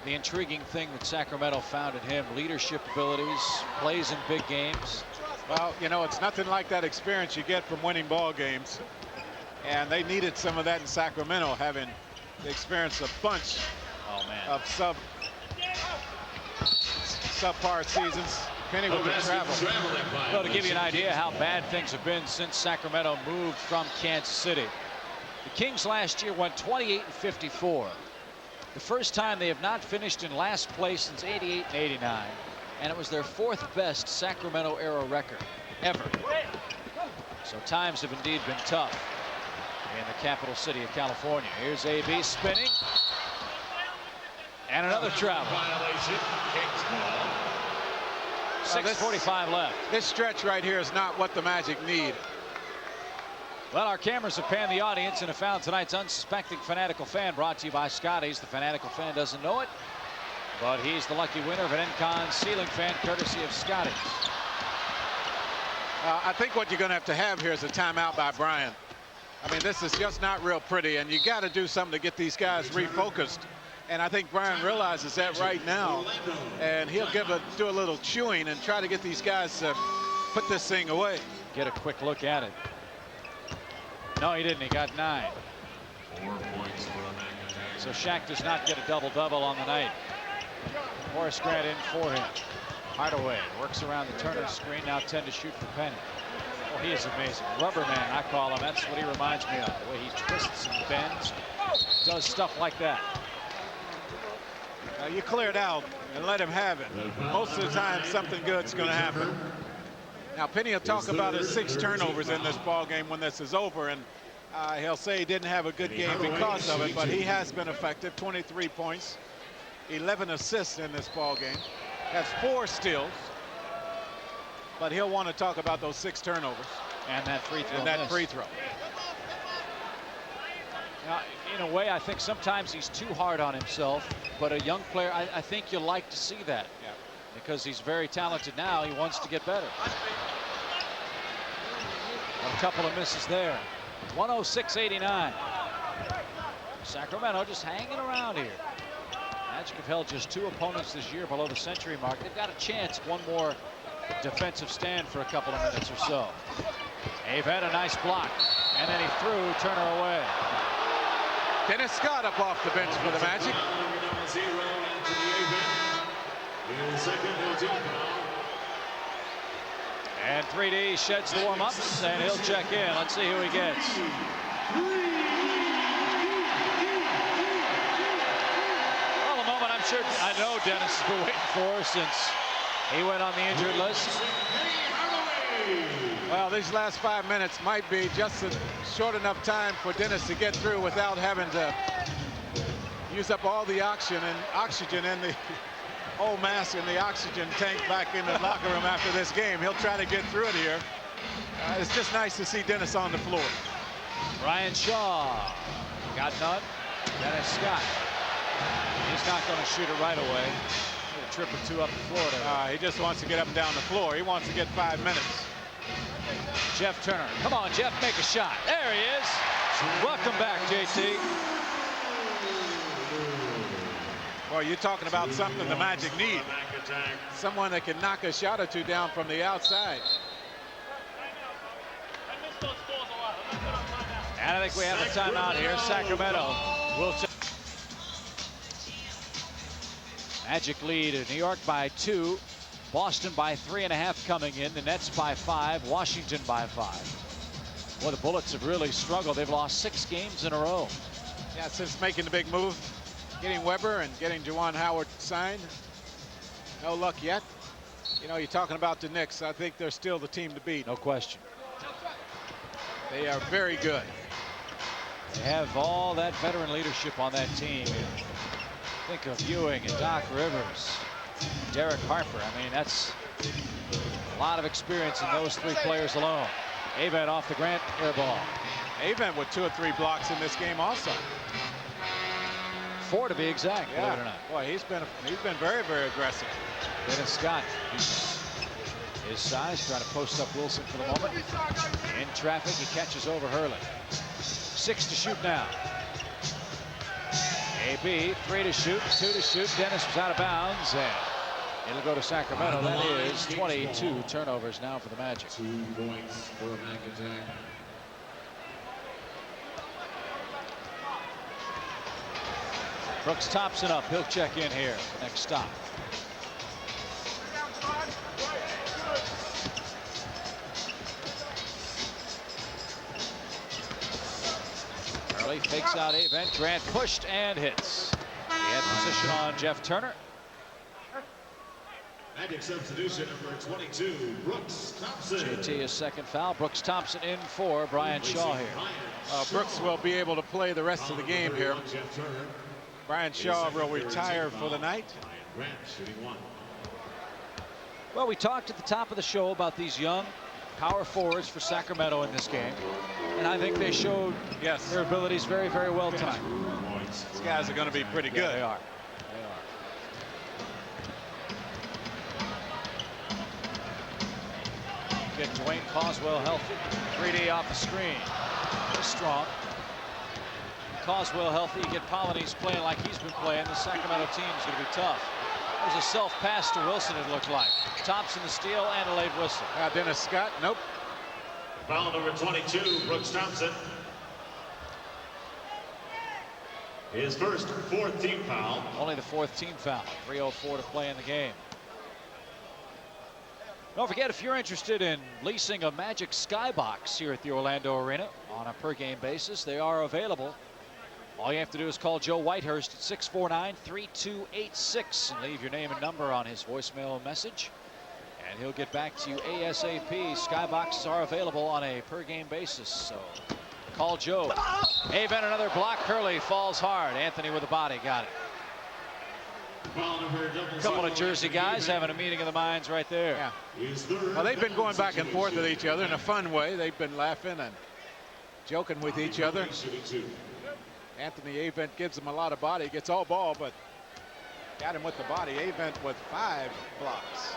the intriguing thing that Sacramento found in him. Leadership abilities, plays in big games. Well, you know, it's nothing like that experience you get from winning ball games, and they needed some of that in Sacramento, having experienced a bunch of subpar seasons. Penny with the travel. Well, to give you an idea how bad things have been since Sacramento moved from Kansas City. The Kings last year went 28-54. The first time they have not finished in last place since '88 and '89, and it was their 4th best Sacramento era record ever. So times have indeed been tough in the capital city of California. Here's AB spinning, and another travel. Violation. Kings ball. 6:45 left. This stretch right here is not what the Magic need. Well, our cameras have panned the audience and have found tonight's unsuspecting fanatical fan, brought to you by Scotty's. The fanatical fan doesn't know it, but he's the lucky winner of an Encon ceiling fan courtesy of Scotty's. I think what you're going to have here is a timeout by Brian. I mean, this is just not real pretty, and you got to do something to get these guys refocused. And I think Brian realizes that right now, and he'll do a little chewing and try to get these guys to put this thing away. Get a quick look at it. No, he didn't. He got 9. 4 points for McIntyre. So Shaq does not get a double-double on the night. Horace Grant in for him. Hardaway works around the Turner screen. Now 10 to shoot for Penny. Oh, he is amazing. Rubber man, I call him. That's what he reminds me of. The way he twists and bends, does stuff like that. You clear it out and let him have it. Most of the time, something good's going to happen. Now, Penny will talk about his 6 turnovers in this ball game when this is over, and he'll say he didn't have a good game because of it, but he has been effective. 23 points, 11 assists in this ball game, has 4 steals, but he'll want to talk about those 6 turnovers and that free throw. and that free throw. Now, in a way, I think sometimes he's too hard on himself, but a young player, I think you like to see that. Yeah. Because he's very talented now, he wants to get better. A couple of misses there. 106-89. Sacramento just hanging around here. Magic have held just 2 opponents this year below the century mark. They've got a chance, one more defensive stand for a couple of minutes or so. They've had a nice block, and then he threw Turner away. Dennis Scott up off the bench for the Magic. Number 0 into the A-bin. In second, no team foul. And 3D sheds the warm-ups, and he'll check in. Let's see who he gets. Well, a moment I know Dennis has been waiting for since he went on the injured list. Well, these last 5 minutes might be just a short enough time for Dennis to get through without having to use up all the oxygen in the whole mask in the oxygen tank back in the locker room after this game. He'll try to get through it here. It's just nice to see Dennis on the floor. Brian Shaw got none. Dennis Scott. He's not going to shoot it right away. A trip or 2 up to Florida. He just wants to get up and down the floor. He wants to get 5 minutes. Jeff Turner. Come on, Jeff, make a shot. There he is. Welcome back, JT. Well, you're talking about something the Magic need. Someone that can knock a shot or 2 down from the outside. And I think we have a timeout here. Sacramento will take. Magic lead in New York by 2. Boston by 3.5 coming in. The Nets by 5. Washington by 5. Well, the Bullets have really struggled. They've lost 6 games in a row. Yeah, since making the big move, getting Weber and getting Juwan Howard signed. No luck yet. You know, you're talking about the Knicks. I think they're still the team to beat. No question. They are very good. They have all that veteran leadership on that team. Think of Ewing and Doc Rivers, Derek Harper. I mean, that's a lot of experience in those 3 players alone. Aved off the Grant air ball. Avent with 2 or 3 blocks in this game also. 4 to be exact, believe it or not. Boy, he's been very, very aggressive. Dennis Scott uses his size, trying to post up Wilson for the moment. In traffic, he catches over Hurley. 6 to shoot now. AB, 3 to shoot, 2 to shoot. Dennis was out of bounds, and it'll go to Sacramento. That is 22 turnovers now for the Magic. 2 points for McIntyre. Brooks Thompson up. He'll check in here. Next stop. Early fakes out Avent. Grant pushed and hits. He had position on Jeff Turner. Magic substitution number 22, Brooks Thompson. JT his second foul. Brooks Thompson in for Brian Shaw here. Brooks will be able to play the rest of the game here. Brian Shaw will retire for the night. Grant shooting 1. Well, we talked at the top of the show about these young power forwards for Sacramento in this game, and I think they showed their abilities very, very well tonight. These guys are going to be pretty good. Yeah, they are. Get Dwayne Coswell healthy. 3D off the screen. He's strong. Coswell healthy. You get Polynice playing like he's been playing. The Sacramento team is going to be tough. There's a self pass to Wilson, it looked like. Thompson the steal and a late whistle. Dennis Scott, nope. Foul number 22, Brooks Thompson. His first 4th team foul. Only the 4th team foul. 3:04 to play in the game. Don't forget, if you're interested in leasing a Magic Skybox here at the Orlando Arena on a per game basis, they are available. All you have to do is call Joe Whitehurst at 649-3286 and leave your name and number on his voicemail message, and he'll get back to you ASAP. Skyboxes are available on a per game basis, so call Joe. Avent, another block. Hurley falls hard. Anthony with the body, got it. A couple of Jersey guys having a meeting of the minds right there. Yeah. Well, they've been going back and forth with each other in a fun way. They've been laughing and joking with each other. Anthony Avent gives him a lot of body. Gets all ball, but got him with the body. Avent with 5 blocks.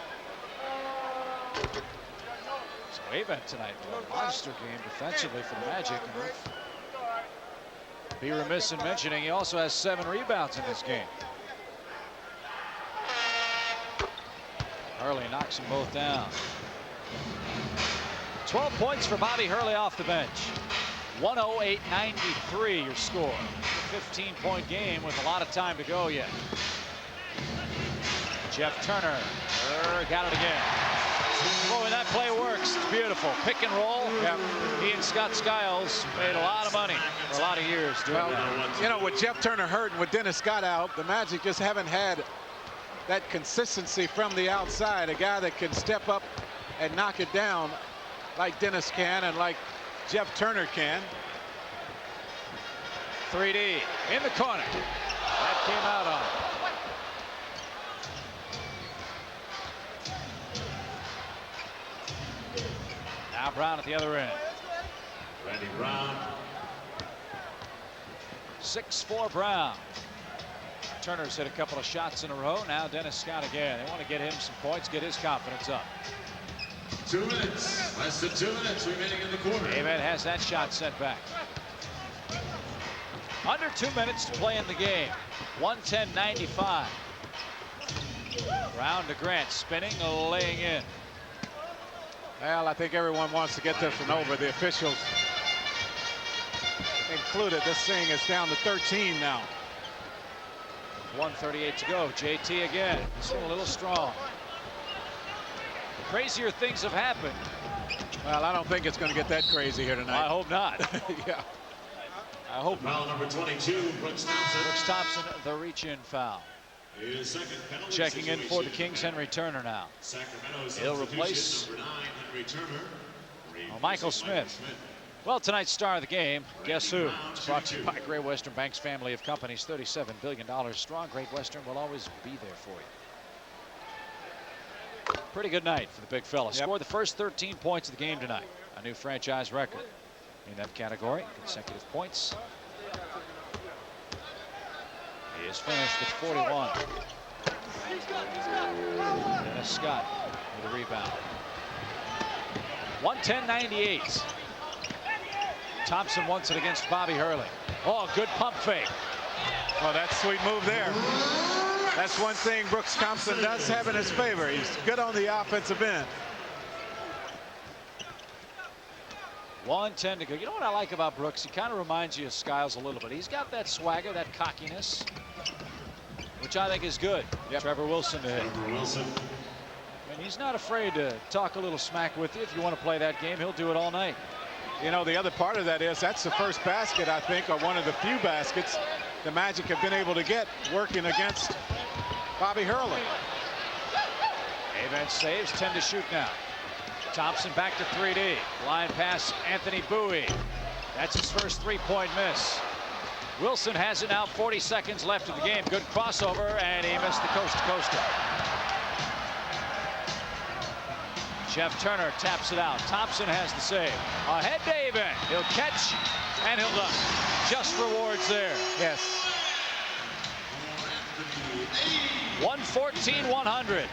So Avent tonight, a monster game defensively for the Magic. And be remiss in mentioning he also has 7 rebounds in this game. Hurley knocks them both down. 12 points for Bobby Hurley off the bench. 108-93 your score. A 15-point game with a lot of time to go yet. Jeff Turner got it again. Boy, that play works. It's beautiful. Pick and roll. Yep. He and Scott Skiles made a lot of money for a lot of years doing that. You know, with Jeff Turner hurt and with Dennis Scott out, the Magic just haven't had that consistency from the outside. A guy that can step up and knock it down like Dennis can and like Jeff Turner can. 3D in the corner. That came out on him. Now Brown at the other end. Randy Brown. 6-4 Brown. Turner's hit a couple of shots in a row. Now Dennis Scott again. They want to get him some points, get his confidence up. 2 minutes. Less than 2 minutes remaining in the quarter. Avent has that shot sent back. Under 2 minutes to play in the game. 110-95. Brown to Grant, spinning, laying in. Well, I think everyone wants to get this one over. The officials included. This thing is down to 13 now. 1:38 to go. JT again. This one a little strong. Crazier things have happened. Well, I don't think it's going to get that crazy here tonight. I hope not. Yeah. I hope not. Foul number 22, Brooks Thompson. Brooks Thompson, the reach-in foul. His second penalty Checking in for the situation. Kings, Henry Turner now. Sacramento's He'll substitution, replace number 9, Henry Turner. Michael Smith. Well, tonight's star of the game, guess who? It's brought to you by Great Western Bank's family of companies, $37 billion strong. Great Western will always be there for you. Pretty good night for the big fella. Yep. Scored the first 13 points of the game tonight. A new franchise record. in that category. Consecutive points. He is finished with 41. Dennis Scott with a rebound. 110-98. Thompson wants it against Bobby Hurley. Oh, good pump fake. Oh, that's a sweet move there. That's one thing Brooks Thompson does have in his favor. He's good on the offensive end. 1:10 to go. You know what I like about Brooks? He kind of reminds you of Skiles a little bit. He's got that swagger, that cockiness, which I think is good. Yep. Trevor Wilson to hit. Trevor Wilson. And he's not afraid to talk a little smack with you. If you want to play that game, he'll do it all night. You know, the other part of that is that's the first basket, I think, or one of the few baskets the Magic have been able to get working against Bobby Hurley. Avent saves, 10 to shoot now. Thompson back to 3D. Line pass, Anthony Bowie. That's his first three-point miss. Wilson has it now, 40 seconds left of the game. Good crossover, and he missed the coast-to-coaster. Jeff Turner taps it out. Thompson has the save. Ahead to Avent. He'll catch, and he'll dunk. Just rewards there. Yes. 114-100.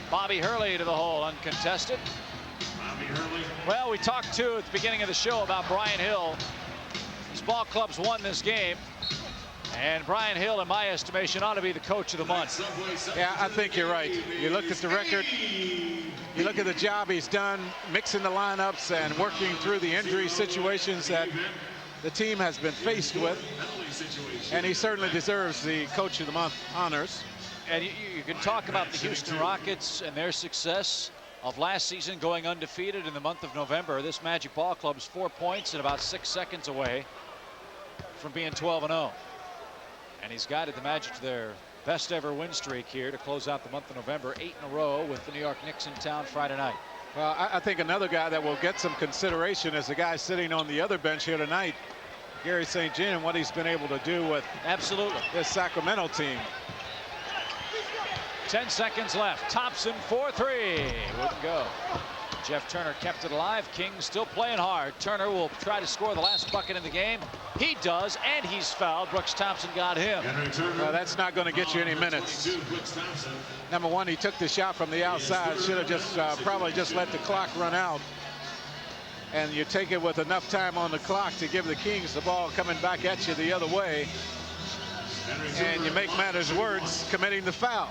Bobby Hurley to the hole, uncontested. Bobby Hurley. Well, we talked too at the beginning of the show about Brian Hill. These ball clubs won this game, and Brian Hill, in my estimation, ought to be the coach of the month. Yeah, I think you're right. You look at the record, you look at the job he's done, mixing the lineups and working through the injury situations that the team has been faced with, and he certainly deserves the coach of the month honors. And you can talk about the Houston Rockets and their success of last season going undefeated in the month of November. This Magic Ball Club is 4 points and about 6 seconds away from being 12-0. And he's guided the Magic to their best ever win streak here to close out the month of November, 8 in a row, with the New York Knicks in town Friday night. Well, I think another guy that will get some consideration is the guy sitting on the other bench here tonight, Gary St. John, and what he's been able to do with Absolutely. this Sacramento team. 10 seconds left. Thompson 4-3. Wouldn't go. Jeff Turner kept it alive. King still playing hard. Turner will try to score the last bucket in the game. He does, and he's fouled. Brooks Thompson got him. Well, that's not going to get you any minutes. Number one, he took the shot from the outside. Should have just probably just let the clock run out. And you take it with enough time on the clock to give the Kings the ball coming back at you the other way. And you make matters worse, committing the foul.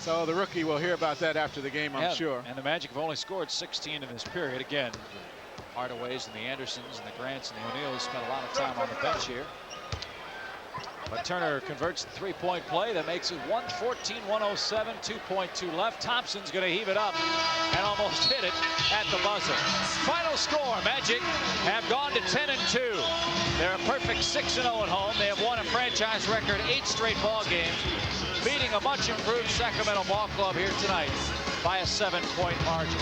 So the rookie will hear about that after the game, I'm sure. And the Magic have only scored 16 in this period. Again, the Hardaways and the Andersons and the Grants and the O'Neills spent a lot of time on the bench here. But Turner converts the three-point play that makes it 114-107, 2.2 left. Thompson's going to heave it up and almost hit it at the buzzer. Final score, Magic have gone to 10-2. They're a perfect 6-0 at home. They have won a franchise record 8 straight ball games, beating a much improved Sacramento Ball Club here tonight by a 7-point margin.